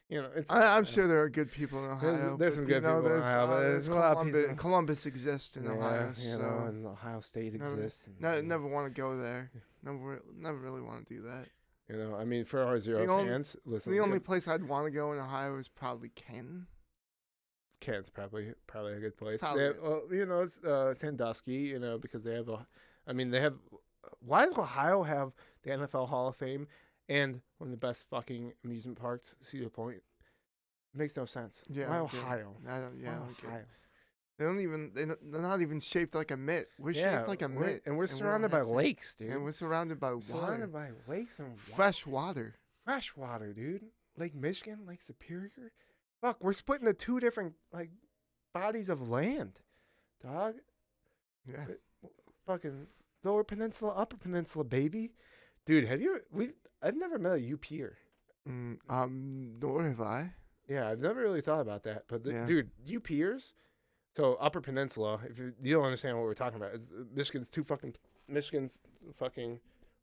You know, it's. I'm sure there are good people in Ohio. There's some good people in Ohio, but Columbus exists in Ohio. You know, and Ohio State exists. Never want to go there. Never really want to do that. You know, I mean, for our zero fans, listen. The only place I'd want to go in Ohio is probably Canton. Canton's probably a good place. Well, you know, it's Sandusky. You know, because they have why does Ohio have the NFL Hall of Fame and one of the best fucking amusement parks, Cedar Point? It makes no sense. Yeah. Why Ohio? Ohio. They're not even shaped like a mitt. We're shaped like a mitt. And we're surrounded by lakes, dude. And we're surrounded by water. Surrounded by lakes and fresh water. Fresh water, dude. Lake Michigan, Lake Superior. Fuck, we're splitting the two different like bodies of land, dog. Yeah. Fucking Lower Peninsula, Upper Peninsula, baby. Dude, I've never met a U-Pier. Nor have I. Yeah, I've never really thought about that. But dude, U-Piers. So Upper Peninsula, if you don't understand what we're talking about, Michigan's two fucking Michigan's fucking.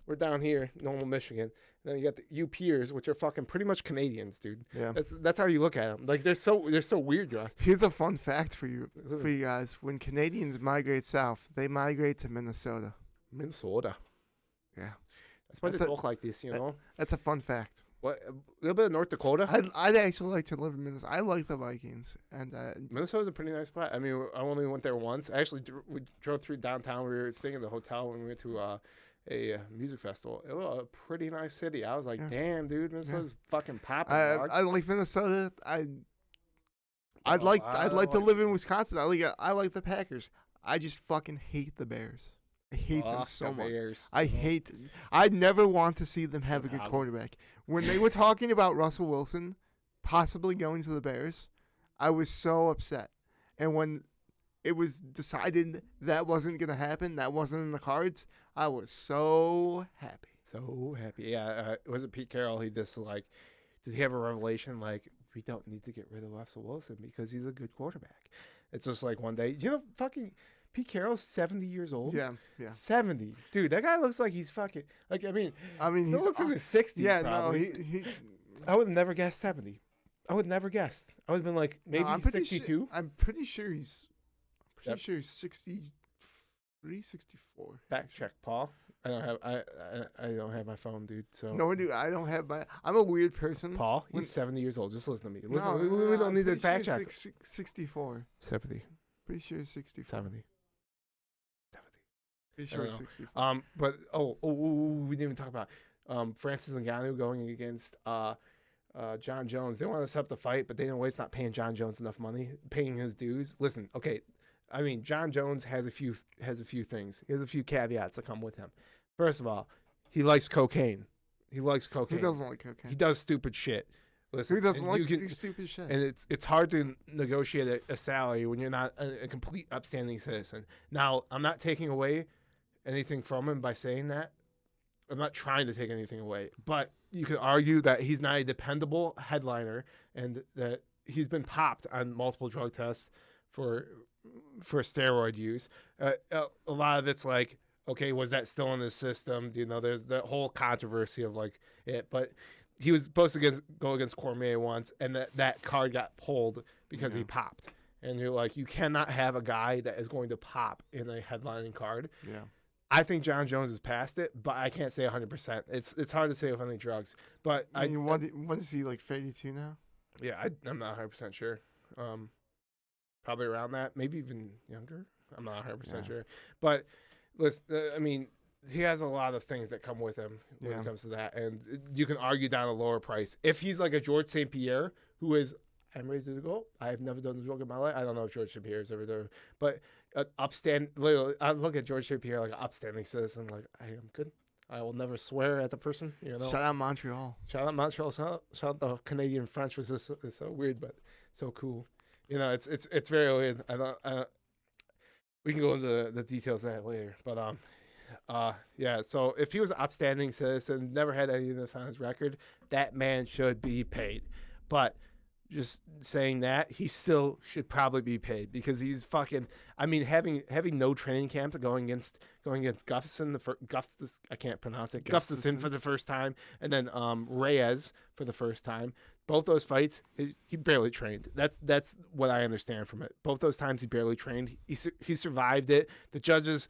We're down here, normal Michigan. And then you got the UPers, which are fucking pretty much Canadians, dude. Yeah. That's how you look at them. Like they're so weird, Josh. Here's a fun fact for you guys. When Canadians migrate south, they migrate to Minnesota. Minnesota. Yeah. That's why they talk like this, you know. That's a fun fact. What a little bit of North Dakota. I'd actually like to live in Minnesota. I like the Vikings, and Minnesota's a pretty nice spot. I mean, I only went there once. Actually, we drove through downtown. We were staying in the hotel when we went to a music festival. It was a pretty nice city. I was like, damn, dude, Minnesota's fucking popping. I like Minnesota. I'd like to live in Wisconsin. I like the Packers. I just fucking hate the Bears. I hate them so much. I never want to see them have a good quarterback. When they were talking about Russell Wilson possibly going to the Bears, I was so upset. And when it was decided that wasn't going to happen, that wasn't in the cards, I was so happy. So happy. Yeah. Was it Pete Carroll? Did he have a revelation like, we don't need to get rid of Russell Wilson because he's a good quarterback? It's just like one day, fucking Pete Carroll's 70 years old. Yeah. 70. Dude, that guy looks like he's fucking, like, I mean he looks in his 60s. Yeah, probably. No, he I would have never guessed 70. I would have never guessed. I would have been like, maybe 62. I'm pretty sure he's 63, 64. Fact check, Paul. I don't have my phone, dude. So no, dude, I don't have my. I'm a weird person. Paul, he's 70 years old. Just listen to me. Listen, we don't need to fact check. 64. 70. Pretty sure 64. 70. Pretty sure 64. But we didn't even talk about Francis Ngannou going against John Jones. They wanted to set up the fight, but they didn't waste not paying John Jones enough money, paying his dues. Listen, okay. I mean, John Jones has a few things. He has a few caveats that come with him. First of all, he likes cocaine. Who doesn't like cocaine? He does stupid shit. Listen, who doesn't like stupid shit? And it's hard to negotiate a salary when you're not a complete upstanding citizen. Now, I'm not taking away anything from him by saying that. I'm not trying to take anything away. But you could argue that he's not a dependable headliner and that he's been popped on multiple drug tests for steroid use. A lot of it's like, okay, was that still in the system? There's that whole controversy of like it, but he was supposed to go against Cormier once, and that card got pulled because he popped. And you're like, you cannot have a guy that is going to pop in a headlining card. Yeah. I think John Jones has passed it, but I can't say 100%. It's hard to say with any drugs. But what is he, like 32 now? Yeah, I'm not 100% sure. Probably around that, maybe even younger. I'm not 100% sure. But listen, I mean, he has a lot of things that come with him when it comes to that. And you can argue down a lower price. If he's like a George St. Pierre, who is, I'm ready to go. I have never done a drug in my life. I don't know if George St. Pierre has ever done it. But literally, I look at George St. Pierre like an upstanding citizen. Like, I am good. I will never swear at the person. Shout out Montreal. Shout out the Canadian French, which is so weird, but so cool. It's very weird. We can go into the details of that later. But yeah. So if he was an upstanding citizen, never had any of this on his record, that man should be paid. But just saying that, he still should probably be paid because he's fucking. I mean, having no training camp, going against Gustafsson, I can't pronounce it. Gustafsson for the first time, and then Reyes for the first time. Both those fights, he barely trained. That's what I understand from it. Both those times he barely trained. He survived it. The judges,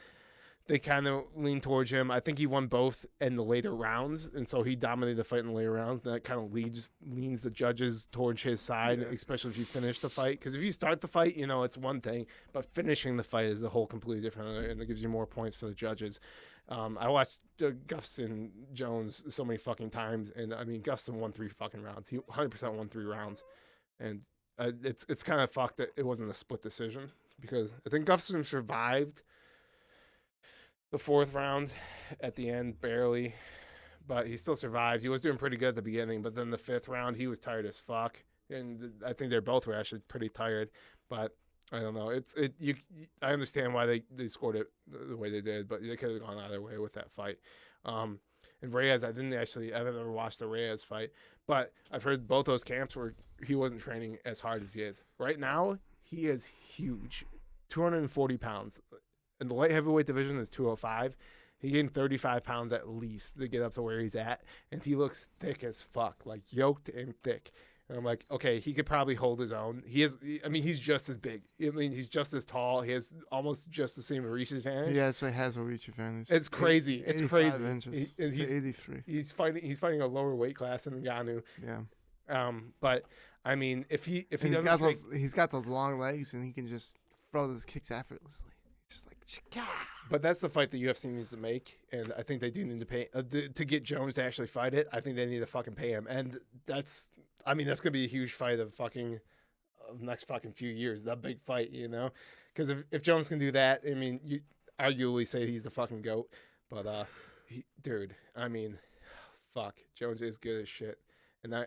they kind of leaned towards him. I think he won both in the later rounds, and so he dominated the fight in the later rounds. And that kind of leans the judges towards his side, especially if you finish the fight. Because if you start the fight, it's one thing, but finishing the fight is a whole completely different, and it gives you more points for the judges. I watched Gustafsson Jones so many fucking times, and I mean Gustafsson won 3 fucking rounds. He 100% won 3 rounds, and it's kind of fucked that it wasn't a split decision because I think Gustafsson survived the 4th round at the end barely, but he still survived. He was doing pretty good at the beginning, but then the 5th round he was tired as fuck, and I think they both were actually pretty tired, but. I don't know. I understand why they scored it the way they did, but they could have gone either way with that fight. And Reyes, I've never watched the Reyes fight, but I've heard both those camps where he wasn't training as hard as he is. Right now, he is huge, 240 pounds. And the light heavyweight division is 205. He gained 35 pounds at least to get up to where he's at, and he looks thick as fuck, like yoked and thick. And I'm like, okay, he could probably hold his own. I mean, he's just as big. I mean, he's just as tall. He has almost just the same reach advantage. Yeah, so he has a reach advantage. It's crazy. It's crazy. Inches And to 83. He's fighting a lower weight class than Ngannou. Yeah. But I mean, if he And doesn't, he's got those long legs, and he can just throw those kicks effortlessly. Just like, "Chika!" but that's the fight the UFC needs to make, and I think they do need to pay to get Jones to actually fight it. I think they need to fucking pay him, and that's gonna be a huge fight of next fucking few years. That big fight, you know, because if Jones can do that, I mean, you arguably say he's the fucking GOAT, but dude, I mean, fuck, Jones is good as shit, and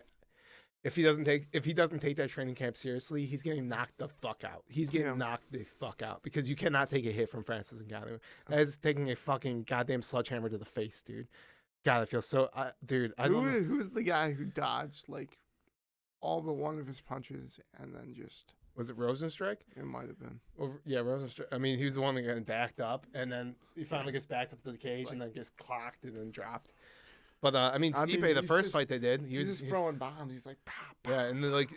if he doesn't take that training camp seriously, he's getting knocked the fuck out. He's getting knocked the fuck out because you cannot take a hit from Francis Ngannou. That is taking a fucking goddamn sledgehammer to the face, dude. God, I feel so, dude. Who's the guy who dodged like all but one of his punches and then just? Was it Rosenstrike? It might have been. Well, yeah, Rosenstrike. I mean, he was the one that got backed up, and then he finally gets backed up to the cage, and then gets clocked and then dropped. But I mean, Stipe, the first fight they did, he was just throwing bombs. He's like, pop. Yeah, and then, like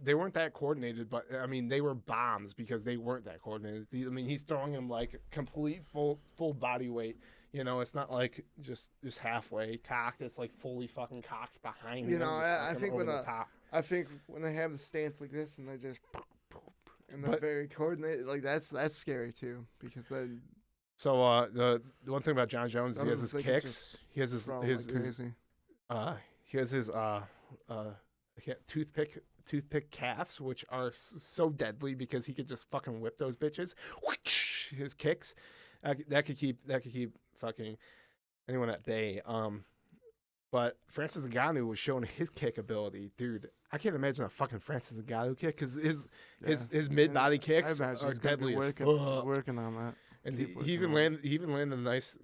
they weren't that coordinated, but I mean, they were bombs because they weren't that coordinated. I mean, he's throwing him like complete full body weight. You know, it's not like just halfway cocked. It's like fully fucking cocked behind him. You know, I think when they have the stance like this and they're just and they're very coordinated, like that's scary too because then. So the one thing about John Jones is he has his kicks. He has his toothpick calves, which are so deadly because he could just fucking whip those bitches. His kicks, that could keep fucking anyone at bay. But Francis Ngannou was showing his kick ability, dude. I can't imagine a fucking Francis Ngannou kick because his mid body kicks are deadly as fuck. Working on that. And he even landed a nice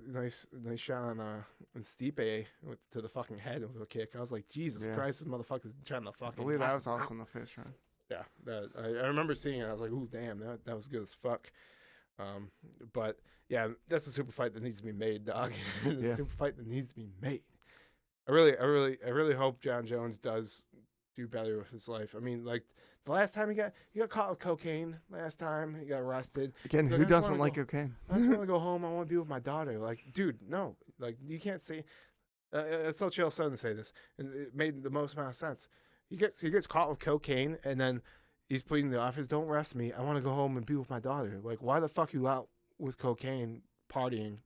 shot on Stipe to the fucking head with a kick. I was like, Jesus Christ, this motherfucker's trying to fucking. I believe that was also in the first round. Yeah, I remember seeing it. I was like, ooh, damn, that was good as fuck. But yeah, that's a super fight that needs to be made, dog. Super fight that needs to be made. I really hope John Jones does do better with his life. I mean, like. The last time he got caught with cocaine. Last time he got arrested. Again, who doesn't like cocaine? I just want to go home. I want to be with my daughter. Like, dude, no. Like, you can't say. I saw Chael Sonnen say this, and it made the most amount of sense. He gets caught with cocaine, and then he's pleading the office. Don't arrest me. I want to go home and be with my daughter. Like, why the fuck you out with cocaine, partying,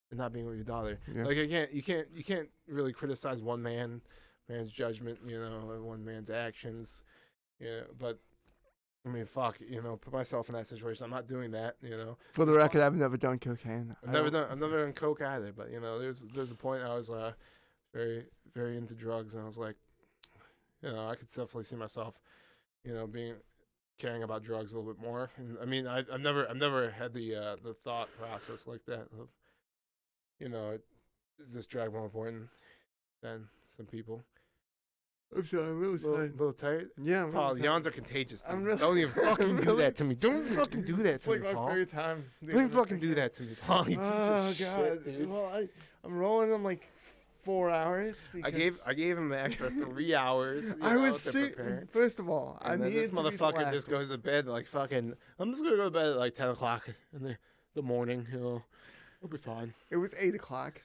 and not being with your daughter? Yeah. Like, you can't really criticize one man's judgment, you know, and one man's actions. Yeah, but I mean, fuck, you know, put myself in that situation. I'm not doing that, you know. For the record, I've never done cocaine. I've never done coke either. But you know, there's a point I was very very into drugs, and I was like, you know, I could definitely see myself, you know, caring about drugs a little bit more. And I mean, I've never had the thought process like that of, you know, is this drug more important than some people? I'm sorry, I'm really tired. A little tired? Yeah, I'm Paul, really yawns are contagious. Really, don't even fucking do that to me. Don't fucking do that to me, Paul. It's like my favorite time. Don't even fucking do that to me, Paul. Oh, God. Shit, dude. Well, I'm rolling in like 4 hours. I gave him the extra 3 hours. I was sick. First of all, and then this motherfucker just goes to bed like fucking. I'm just gonna go to bed at like 10 o'clock in the morning. You know, it'll be fine. It was 8 o'clock.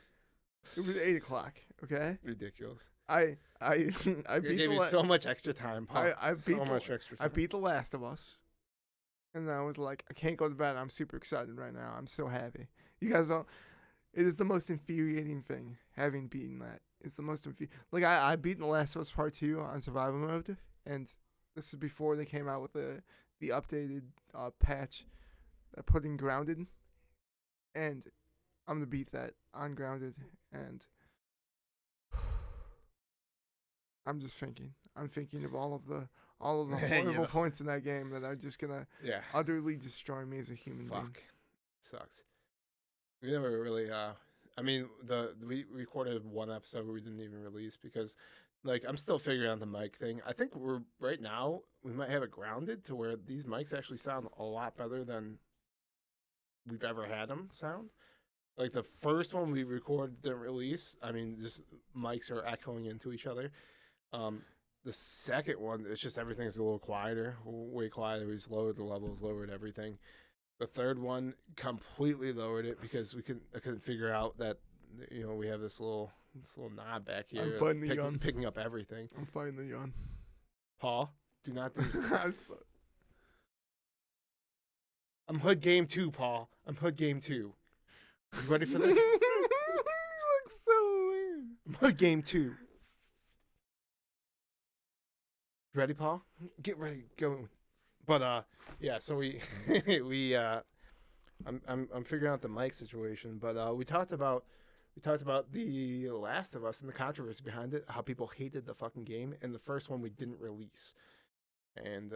It was 8 o'clock. Okay. Ridiculous. I gave you so much extra time, Paul. I beat The Last of Us, and I was like, I can't go to bed. I'm super excited right now. I'm so happy. You guys don't. It is the most infuriating thing having beaten that. It's the most like I beat The Last of Us Part 2 on survival mode, and this is before they came out with the updated patch that put in Grounded, and I'm gonna beat that on Grounded, and I'm just thinking. I'm thinking of all of the horrible points in that game that are just gonna utterly destroy me as a human being. Fuck, sucks. We never really. I mean, we recorded one episode we didn't even release because, like, I'm still figuring out the mic thing. I think right now we might have it grounded to where these mics actually sound a lot better than we've ever had them sound. Like the first one we recorded didn't release. I mean, just mics are echoing into each other. The second one, it's just everything's a little quieter, way quieter. We just lowered the levels, lowered everything. The third one completely lowered it because I couldn't figure out that we have this little knob back here I'm fighting the yawn. picking up everything. I'm fighting the yawn. Paul, do not do this. I'm I'm Hood Game 2, Paul. I'm Hood Game 2. You ready for this? You look so weird. I'm Hood Game 2. Ready, Paul? Get ready, go. But yeah. So I'm figuring out the mic situation. But we talked about the Last of Us and the controversy behind it, how people hated the fucking game, and the first one we didn't release. And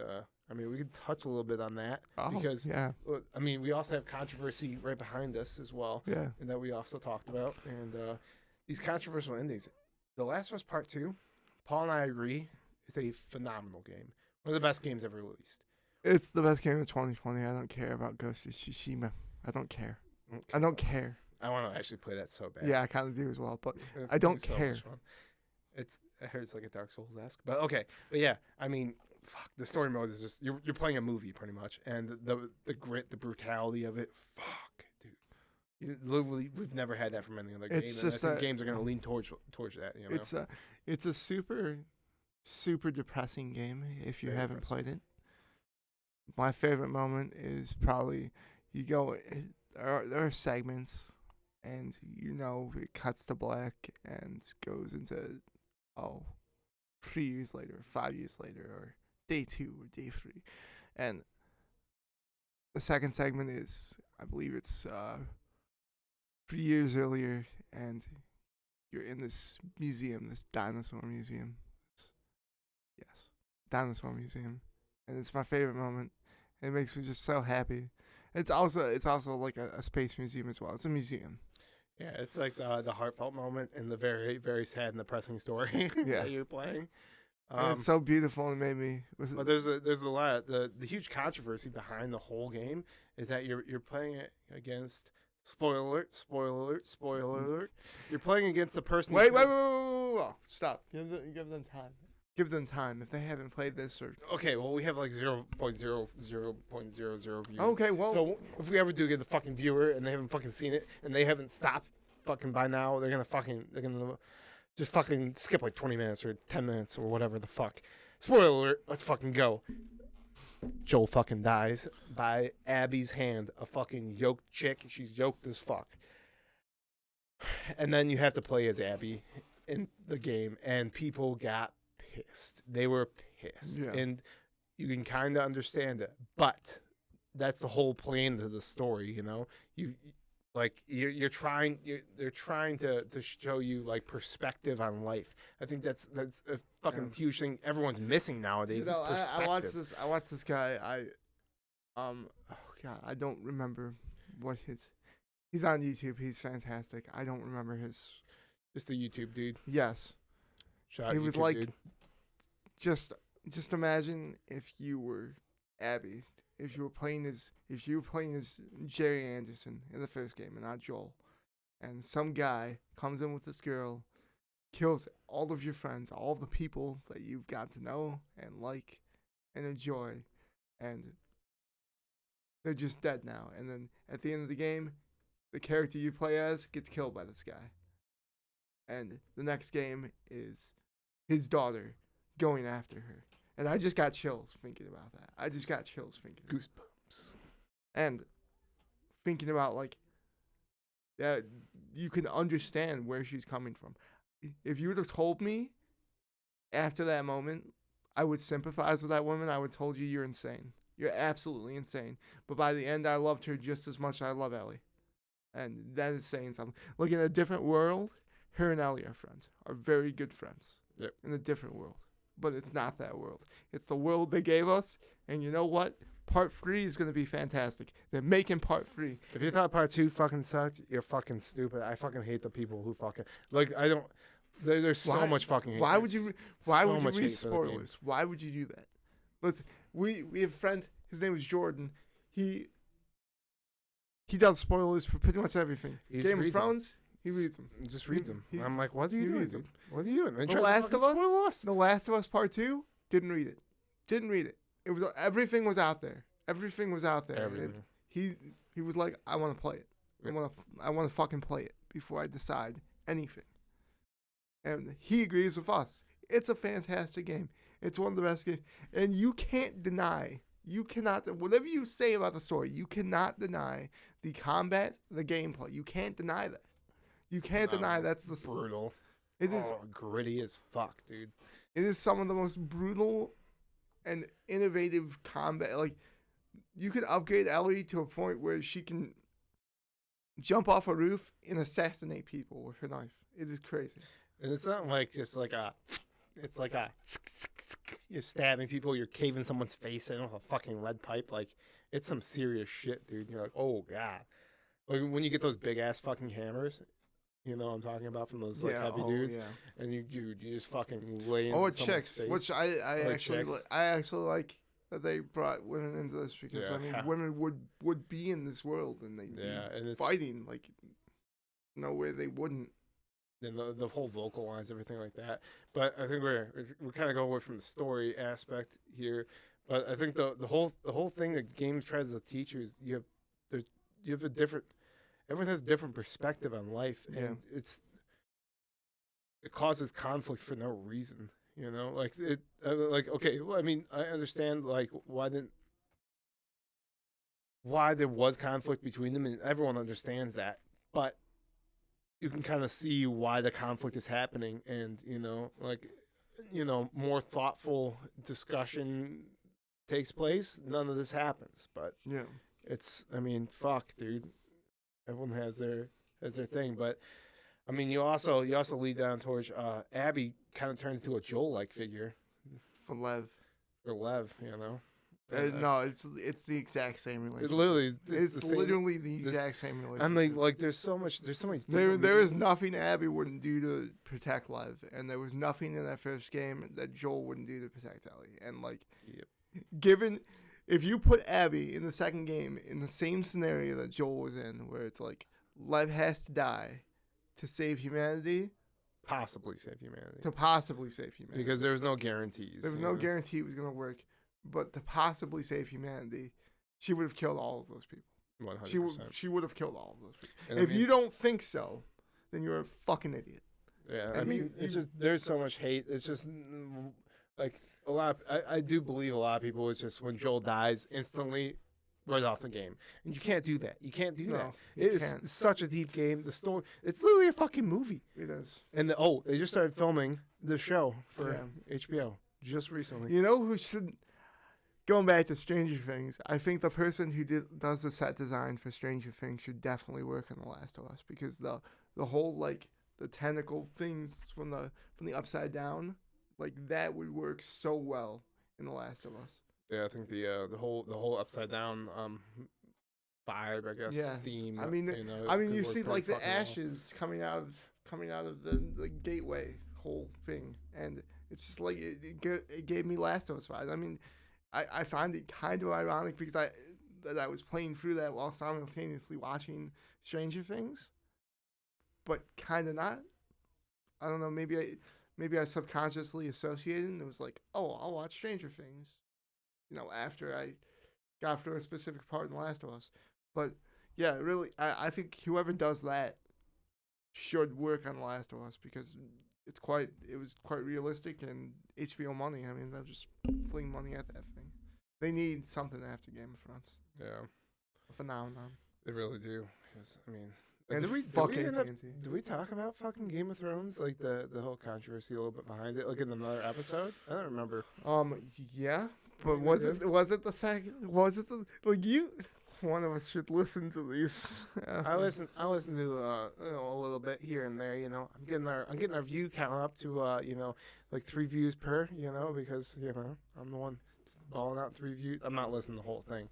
I mean, we could touch a little bit on that because I mean, we also have controversy right behind us as well. Yeah. And that we also talked about. And these controversial endings. The Last of Us Part 2, Paul and I agree, is a phenomenal game. One of the best games ever released. It's the best game of 2020. I don't care about Ghost of Tsushima. I don't care. I don't care. I want to actually play that so bad. Yeah, I kind of do as well, but I don't care. So I heard it's like a Dark Souls-esque, but okay. But yeah, I mean, fuck, the story mode is just you're playing a movie pretty much, and the grit, the brutality of it. Fuck, dude. Literally, we've never had that from any other game. It's just I think games are going to lean towards that. You know? It's a super depressing game if you haven't played it. My favorite moment is probably there are segments, and it cuts to black and goes into 3 years later, 5 years later, or day 2 or day 3, and the second segment is, I believe it's 3 years earlier, and you're in this museum, this dinosaur museum. Yes, dinosaur museum, and it's my favorite moment. It makes me just so happy. It's also like a space museum as well. It's a museum. Yeah, it's like the heartfelt moment and the very, very sad and depressing story that you're playing. And it's so beautiful and made me. But there's a lot. The huge controversy behind the whole game is that you're playing it against. Spoiler alert! Spoiler alert! Spoiler alert! You're playing against the person. Wait! Stop! Give them time. Give them time if they haven't played this or. Okay, well we have like 0.0000 views. Okay, well. So if we ever do get the fucking viewer and they haven't fucking seen it and they haven't stopped fucking by now, they're gonna just fucking skip like 20 minutes or 10 minutes or whatever the fuck. Spoiler alert! Let's fucking go. Joel fucking dies by Abby's hand, a fucking yoked chick. She's yoked as fuck. And then you have to play as Abby in the game, and people got pissed. They were pissed. Yeah. And you can kind of understand it, but that's the whole plan to the story, they're trying to show you like perspective on life. I think that's a fucking huge thing everyone's missing nowadays. I watched this guy. Oh god, I don't remember what he's on YouTube. He's fantastic. I don't remember his. Just a YouTube dude. Yes. Shout out He was YouTube like, dude. just imagine if you were Abby. If you were playing as Jerry Anderson in the first game and not Joel, and some guy comes in with this girl, kills all of your friends, all of the people that you've got to know and like and enjoy, and they're just dead now. And then at the end of the game, the character you play as gets killed by this guy. And the next game is his daughter going after her. And I just got chills thinking about that. Goosebumps. And thinking about like that, you can understand where she's coming from. If you would have told me after that moment, I would sympathize with that woman. I would have told you you're insane. You're absolutely insane. But by the end, I loved her just as much as I love Ellie. And that is saying something. Like in a different world, her and Ellie are friends. Are very good friends. Yep. In a different world. But it's not that world. It's the world they gave us. And you know what? Part 3 is going to be fantastic. They're making Part 3. If you thought Part 2 fucking sucked, you're fucking stupid. I fucking hate the people who fucking I don't. There's so much fucking hate. Why would you read spoilers? Why would you do that? Listen, we have a friend. His name was Jordan. He He does spoilers for pretty much everything. He Game of reads 'em. Thrones, he reads them. He just reads them. He- I'm like, what are you he doing, reads dude? 'em. What are you doing? The Last of Us? Spoil us. The Last of Us Part 2, didn't read it. Didn't read it. It was everything was out there. Everything was out there. Everything. He was like, I want to play it. I want to fucking play it before I decide anything. And he agrees with us. It's a fantastic game. It's one of the best games. And you can't deny, whatever you say about the story, you cannot deny the combat, the gameplay. You can't deny that. You can't deny that's the brutal. It is gritty as fuck, dude. It is some of the most brutal and innovative combat. Like, you can upgrade Ellie to a point where she can jump off a roof and assassinate people with her knife. It is crazy. And it's not like just like it's like you're stabbing people, you're caving someone's face in with a fucking lead pipe. Like, it's some serious shit, dude. You're like, oh god. Like when you get those big ass fucking hammers, you know what I'm talking about, from those heavy dudes, and you just fucking lay in someone's chicks, face. which I actually chicks. I actually like that they brought women into this, because Yeah. I mean women would be in this world and they'd and be it's fighting like no way they wouldn't. and the whole vocal lines, everything like that. But I think we're kind of going away from the story aspect here. But I think the whole thing that game tries to teach you is you have a different. Everyone has a different perspective on life, and it causes conflict for no reason. You know, like okay, well, I mean, I understand like why there was conflict between them, and everyone understands that, but you can kind of see why the conflict is happening, and more thoughtful discussion takes place. None of this happens, but I mean, fuck, dude. Everyone has their thing, but I mean, you also lead down towards Abby kind of turns into a Joel-like figure For Lev. you know. No, it's the exact same relationship. It literally, It's the same, literally the exact same relationship. and like there's so many. There is reasons. nothing Abby wouldn't do to protect Lev, and there was nothing in that first game that Joel wouldn't do to protect Ellie. And like, if you put Abby in the second game in the same scenario that Joel was in, where it's like Lev has to die to save humanity, possibly save humanity, because there was no guarantees. There was no guarantee it was gonna work, but to possibly save humanity, she would have killed all of those people. 100%. She would have killed all of those people. And if you don't think so, then you're a fucking idiot. Yeah, And I mean, it's just there's so much hate. It's just like a lot. I do believe a lot of people. It's just when Joel dies instantly, right off the game, and you can't do that. You can't do that. It is such a deep game. The story, it's literally a fucking movie. It is. And they just started filming the show for HBO just recently. You know who should? Going back to Stranger Things, I think the person who does the set design for Stranger Things should definitely work on The Last of Us, because the whole like the tentacle things from the upside down, like that would work so well in The Last of Us. Yeah, I think the whole upside down vibe, I guess, theme. I mean, you see like the ashes coming out of the gateway whole thing, and it's just like it gave me Last of Us vibes. I mean, I find it kind of ironic because I was playing through that while simultaneously watching Stranger Things, but kind of not. I don't know. Maybe I subconsciously associated, and it was like, oh, I'll watch Stranger Things, after I got through a specific part in The Last of Us. But yeah, really, I think whoever does that should work on The Last of Us, because it was quite realistic, and HBO money. I mean, they'll just fling money at that thing. They need something after Game of Thrones. Yeah, a phenomenon. They really do. I mean, and did we talk about fucking Game of Thrones, like the whole controversy a little bit behind it, like in another episode? I don't remember. Yeah, but was it the second? Was it like you? One of us should listen to these. I listen to a little bit here and there. I'm getting our view count up to like 3 views per. Because I'm the one just balling out 3 views. I'm not listening to the whole thing.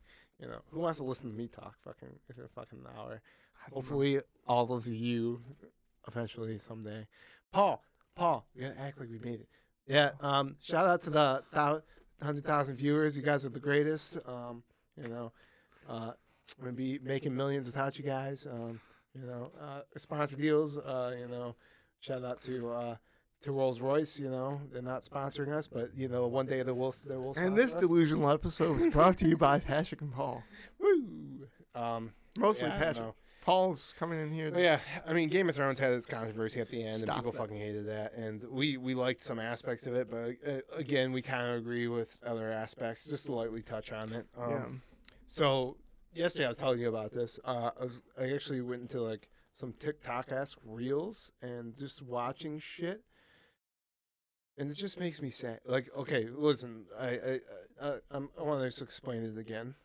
Who wants to listen to me talk for a fucking hour? Hopefully all of you eventually someday. Paul, we gotta act like we made it. Yeah. Shout out to the 100,000 viewers. You guys are the greatest. gonna be making millions without you guys. You know, sponsor deals. You know, shout out to Rolls Royce. You know, they're not sponsoring us, but you know, one day they will. And this sponsor us. delusional episode was brought to you by Patrick and Paul. Woo. Mostly Yeah, I don't Patrick. know. Paul's coming in here. But yeah, I mean, Game of Thrones had its controversy at the end, Stop and people that. fucking hated that. And we liked some aspects of it, but again, we kind of agree with other aspects. Just to lightly touch on it. Yeah. So yesterday I was telling you about this. I actually went into like some TikTok-esque reels and just watching shit, and it just makes me sad. Like, okay, listen, I want to just explain it again,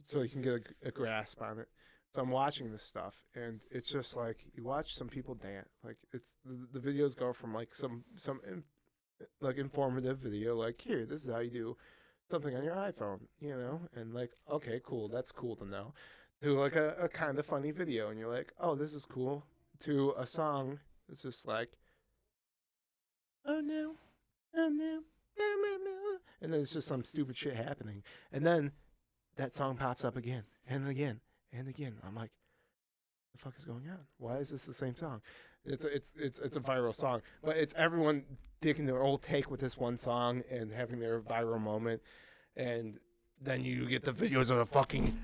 so you can get a grasp on it. So I'm watching this stuff, and it's just like you watch some people dance. Like it's the videos go from like some like informative video, like here, this is how you do something on your iPhone, you know, and like okay, cool, that's cool to know, to like a kind of funny video, and you're like, oh, this is cool, to a song that's just like, oh no, oh no, no, no, no, and then it's just some stupid shit happening, and then that song pops up again and again. And again, I'm like, the fuck is going on? Why is this the same song? It's a viral song, but it's everyone taking their old take with this one song and having their viral moment, and then you get the videos of the fucking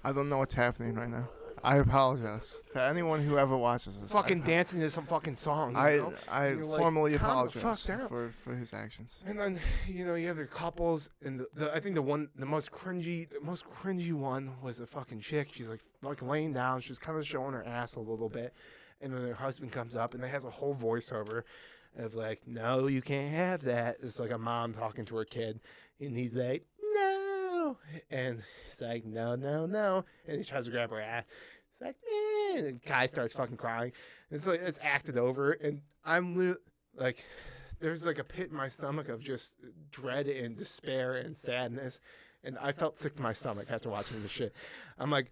I don't know what's happening right now. I apologize to anyone who ever watches this. fucking dancing to some fucking song. You know? I You're like, formally calm the apologize fuck down. for his actions. And then you know you have your couples, and I think the most cringy one was a fucking chick. She's like laying down. She's kind of showing her ass a little bit, and then her husband comes up, and they has a whole voiceover of like, "No, you can't have that." It's like a mom talking to her kid, and he's like, "No," and he's like, "No, no, no," and he tries to grab her ass. It's like, eh, and the guy starts fucking crying. It's like it's acted over, and I'm like. There's like a pit in my stomach of just dread and despair and sadness, and I felt sick to my stomach after watching this shit. I'm like,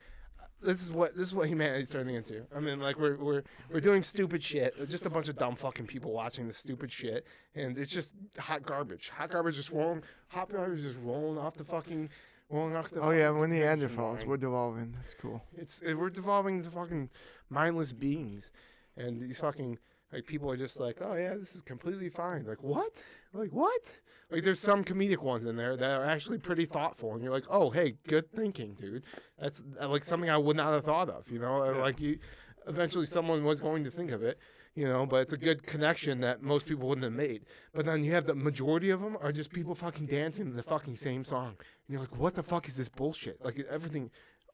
this is what humanity's turning into. I mean, like we're doing stupid shit. Just a bunch of dumb fucking people watching this stupid shit, and it's just hot garbage. Hot garbage just rolling. Hot garbage just rolling off the fucking. Oh yeah, we're television Neanderthals. line. We're devolving. That's cool. We're devolving into fucking mindless beings, and these fucking. Like, people are just like, oh, yeah, this is completely fine. Like, what? Like, what? Like, there's some comedic ones in there that are actually pretty thoughtful. And you're like, oh, hey, good thinking, dude. That's, like, something I would not have thought of, you know? Yeah. Like, eventually someone was going to think of it, you know? But it's a good connection that most people wouldn't have made. But then you have the majority of them are just people fucking dancing the fucking same song. And you're like, what the fuck is this bullshit? Like, everything,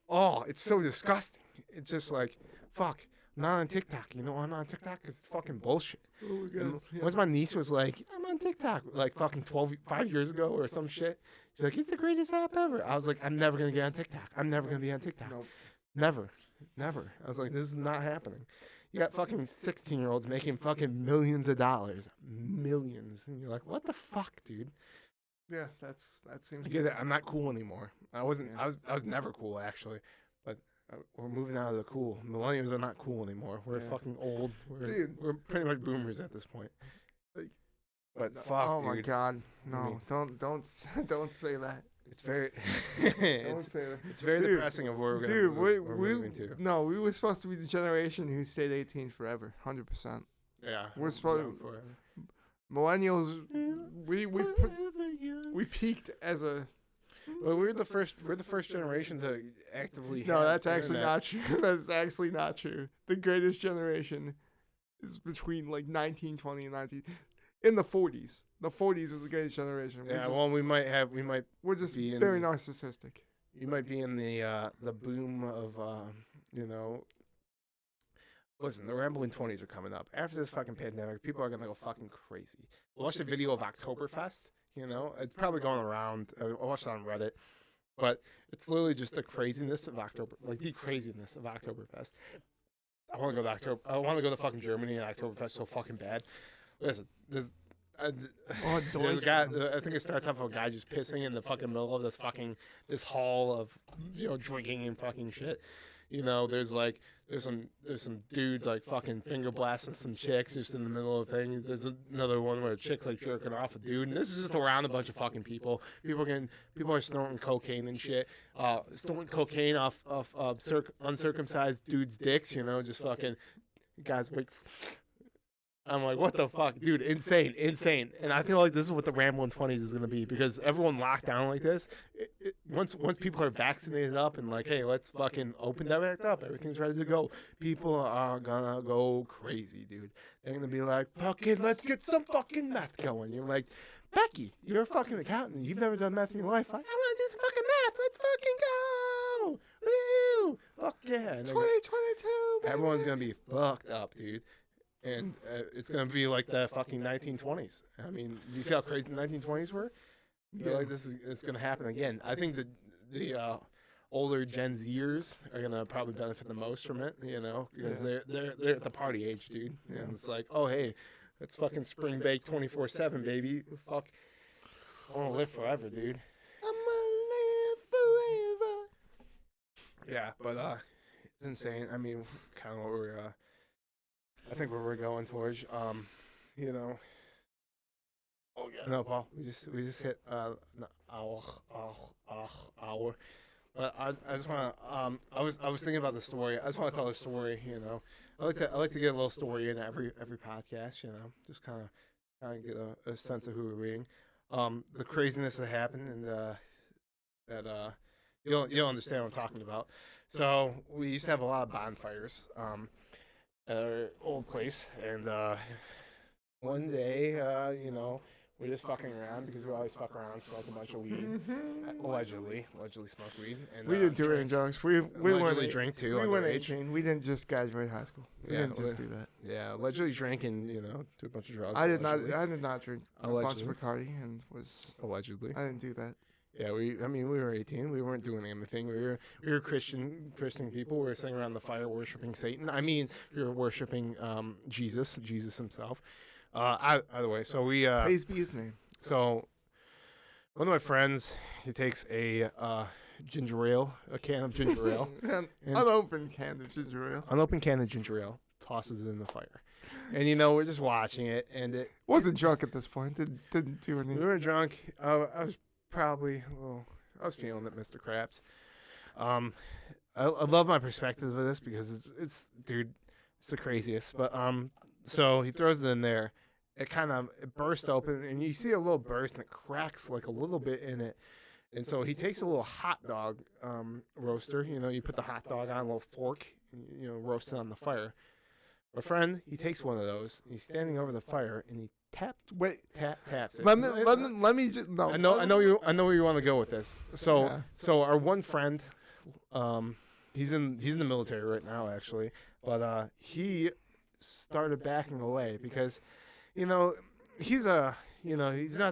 oh, it's so disgusting. It's just like, fuck. I'm not on TikTok. You know I'm on TikTok? It's fucking bullshit. Oh my god. Once my niece was like, I'm on TikTok, like fucking 5 years ago or some shit. She's like, it's the greatest app ever. I was like, I'm never going to get on TikTok. I'm never going to be on TikTok. Nope. Never. Never. I was like, this is not happening. You got fucking 16-year-olds making fucking millions of dollars. Millions. And you're like, what the fuck, dude? Yeah, that seems. I get it. I'm not cool anymore. I wasn't. Yeah. I was never cool, actually. But we're moving out of the cool. Millennials are not cool anymore. We're Yeah. fucking old. Dude. We're pretty much boomers at this point. Like, But fuck, oh my dude. god, no! I mean- don't say that. It's very, Don't it's, say that. it's very Dude, depressing of where we're gonna Dude, move, we're moving to. we were supposed to be the generation who stayed 18 forever, 100%. Yeah, we're supposed- young forever. Millennials, we peaked as a. Well, we're the first generation to actively. No, have that's actually internet. not true. That's actually not true. The greatest generation is between like 1920 and 19 in the 40s. The 40s was the greatest generation. Yeah, well, we might we're just be in- very narcissistic. you might be in the boom of you know. Listen, the rambling 20s are coming up. After this fucking pandemic, people are gonna go fucking crazy. Watch the video of Oktoberfest. You know, it's probably going around. I watched it on Reddit, but it's literally just the craziness of October, like the craziness of Oktoberfest. I want to go to I want to go to fucking Germany and Oktoberfest so fucking bad. Listen, there's Oh, a guy. I think it starts off with a guy just pissing in the fucking middle of this hall of drinking and fucking shit. You know, there's some dudes like fucking finger blasting some chicks just in the middle of things. There's another one where a chick's like jerking off a dude, and this is just around a bunch of fucking people. People are snorting cocaine and shit. Snorting cocaine off uncircumcised dudes' dicks. You know, just fucking guys like. I'm like, what the fuck, dude? Insane. And I feel like this is what the Ramblin' 20s is gonna be, because everyone locked down like this. Once people are vaccinated up and like, hey, let's fucking open that back up, everything's ready to go. People are gonna go crazy, dude. They're gonna be like, fucking, let's get some fucking meth going. You're like, Becky, you're a fucking accountant. You've never done meth in your life. Like, I want to do some fucking meth. Let's fucking go. Woo! Fuck yeah. 2022. Everyone's gonna be fucked up, dude. And it's going to be like the fucking 1920s. I mean, do you see how crazy the 1920s were? I feel like it's going to happen again. I think the older Gen Zers are going to probably benefit the most from it, you know, because they're at the party age, dude. Yeah. And it's like, oh, hey, it's fucking spring bake 24/7, baby. Fuck. I want to live forever, dude. I'm gonna live forever. Yeah, but it's insane. I mean, kind of what we're... I think where we're going towards, you know. Oh yeah. No, Paul. We just hit hour. But I just want to. I was thinking about the story. I just want to tell the story. You know, I like to get a little story in every podcast. You know, just kind of get a sense of who we're reading. The craziness that happened, and that you'll understand what I'm talking about. So we used to have a lot of bonfires. At our old place, and one day, you know, we're just fucking around because we always fuck around, smoke a bunch of weed, allegedly smoke weed. And we didn't do any drugs. We allegedly drink too. We went 18. We didn't just graduate high school. We didn't just do that. Yeah, allegedly drank and do a bunch of drugs. I did not drink a bunch of Bacardi and was allegedly. I didn't do that. Yeah, we were 18. We weren't doing anything. We were Christian people. We were sitting around the fire worshiping Satan. I mean, we were worshiping Jesus himself. Either way, so we praise be his name. So one of my friends, he takes a ginger ale, a can of ginger ale, unopened can of ginger ale, tosses it in the fire. And you know, we're just watching it, and it wasn't drunk at this point. Didn't do anything. We were drunk. I was probably, I was feeling it, Mr. Craps. I love my perspective of this because it's the craziest. But so he throws it in there. It bursts open, and you see a little burst, and it cracks like a little bit in it. And so he takes a little hot dog roaster. You know, you put the hot dog on a little fork, and, you know, roast it on the fire. My friend, he takes one of those. He's standing over the fire, and he taps it. Let me just no. I know where you want to go with this. So our one friend, he's in the military right now actually, but he started backing away because, you know, he's not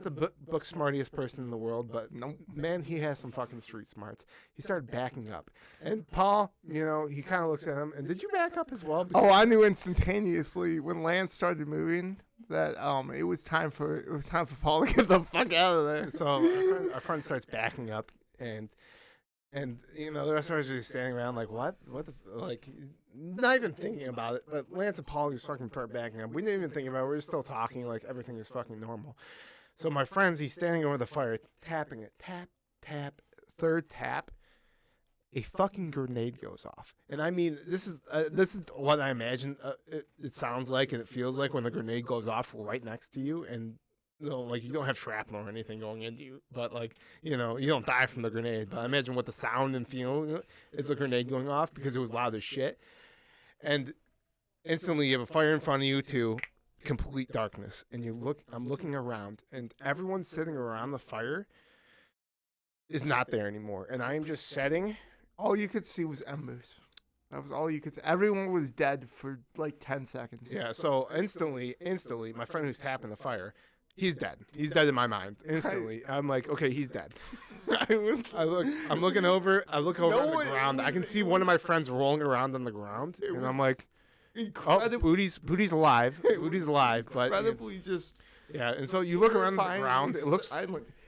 the book smartest person in the world, but man, he has some fucking street smarts. He started backing up, and Paul, you know, he kind of looks at him. And did you back up as well? Oh, I knew instantaneously when Lance started moving that it was time for Paul to get the fuck out of there. So our friend starts backing up, and you know, the rest of us are just standing around like, what the, like, not even thinking about it. But Lance and Paul just fucking start backing up. We didn't even think about it. We're just still talking like everything is fucking normal. So my friend's, he's standing over the fire, tapping it, tap, third tap. A fucking grenade goes off, and I mean, this is what I imagine it sounds like and it feels like when the grenade goes off right next to you, and you know, like, you don't have shrapnel or anything going into you, but like, you know, you don't die from the grenade. But I imagine what the sound and feeling is a grenade going off because it was loud as shit, and instantly you have a fire in front of you to complete darkness, and I'm looking around, and everyone sitting around the fire is not there anymore, and I am just sitting. All you could see was embers. That was all you could see. Everyone was dead for like 10 seconds. Yeah, so instantly, my friend who's tapping the fire, he's dead. He's dead in my mind. Instantly. I'm like, okay, he's dead. I look over on the ground. I can see one of my friends rolling around on the ground, and I'm like, oh, Booty's alive. Booty's alive, but incredibly just. Yeah, and so you look around the ground. It looks.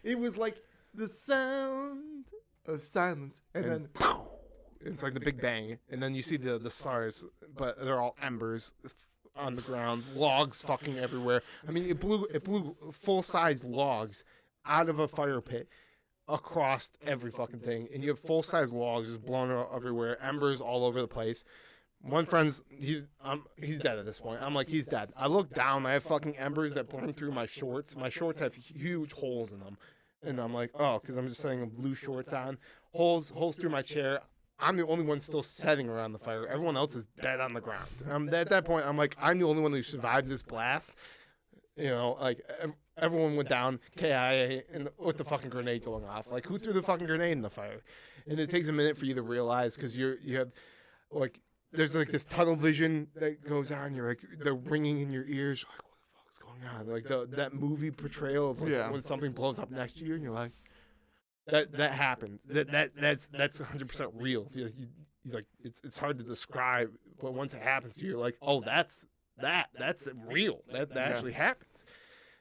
It was like the sound of silence, and then It's like the Big Bang, and then you see the stars, but they're all embers on the ground, logs fucking everywhere. I mean, it blew full size logs out of a fire pit across every fucking thing, and you have full size logs just blown out everywhere, embers all over the place. One friend's he's dead at this point. I'm like, he's dead. I look down, I have fucking embers that burn through my shorts. My shorts have huge holes in them, and I'm like, oh, because I'm just saying blue shorts on, holes through my chair. I'm the only one still sitting around the fire. Everyone else is dead on the ground. At that point, I'm like, I'm the only one who survived this blast. You know, like everyone went down KIA and with the fucking grenade going off. Like, who threw the fucking grenade in the fire? And it takes a minute for you to realize because you have like there's like this tunnel vision that goes on. You're like they're ringing in your ears. You're like, what the fuck's going on? Like that movie portrayal of like, when something blows up next to you, and you're like. That happens. That's 100% real. You like it's hard to describe, but once it happens to you, you're like, oh, that's real. That actually happens.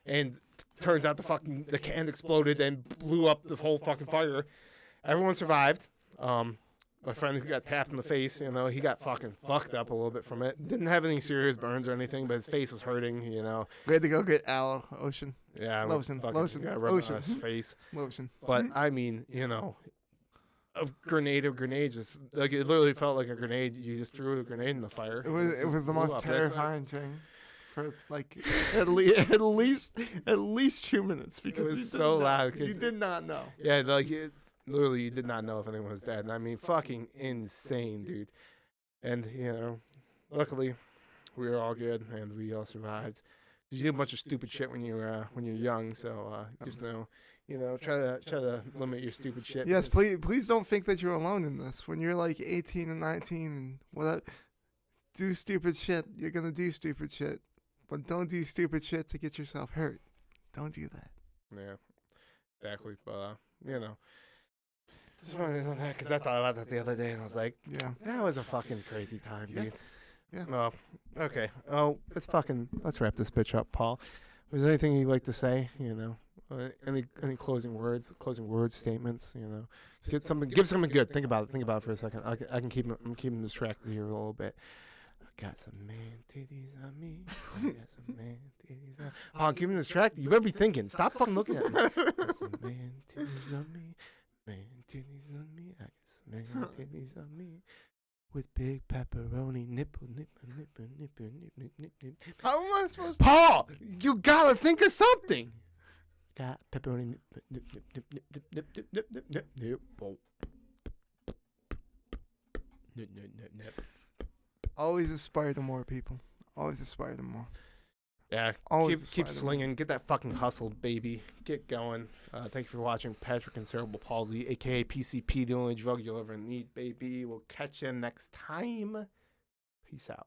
And turns out the can exploded and blew up the whole fucking fire. Everyone survived. My friend who got tapped in the face, you know, he got fucking fucked up a little bit from it. Didn't have any serious burns or anything, but his face was hurting, you know. We had to go get aloe ocean. Yeah, lotion, on his face. Lotion. But I mean, you know, a grenade just like it literally felt like a grenade. You just threw a grenade in the fire. It was the most terrifying thing for like at least 2 minutes because it was so loud. You did not know. Yeah, like literally, you did not know if anyone was dead. And I mean, fucking insane, dude. And you know, luckily, we were all good and we all survived. You do a bunch of stupid shit when you're young, so just know, you know, try to limit your stupid shit. Yes, please don't think that you're alone in this. When you're like 18 and 19 and whatever, do stupid shit. You're gonna do stupid shit, but don't do stupid shit to get yourself hurt. Don't do that. Yeah, exactly. But you know, just wanted to know that because I thought about that the other day and I was like, yeah, that was a fucking crazy time, dude. Yeah. Well, okay. Oh, let's wrap this bitch up, Paul. Was there anything you'd like to say? You know, any closing words, statements? You know, give something good. Think about it for a second. I can keep him distracted here a little bit. I got some man titties on me. I got some man titties on. Oh, keep him distracted. You better be thinking. Stop fucking looking at me. Got some man titties on me. Man titties on me. I got some man titties on me. With big pepperoni, nipple. How am I supposed to? Paul, you gotta think of something. Got pepperoni, nipple. Always aspire to more, people. Always aspire to more. Yeah, keep slinging. Get that fucking hustle, baby. Get going. Thank you for watching Patrick and Cerebral Palsy, a.k.a. PCP, the only drug you'll ever need, baby. We'll catch you next time. Peace out.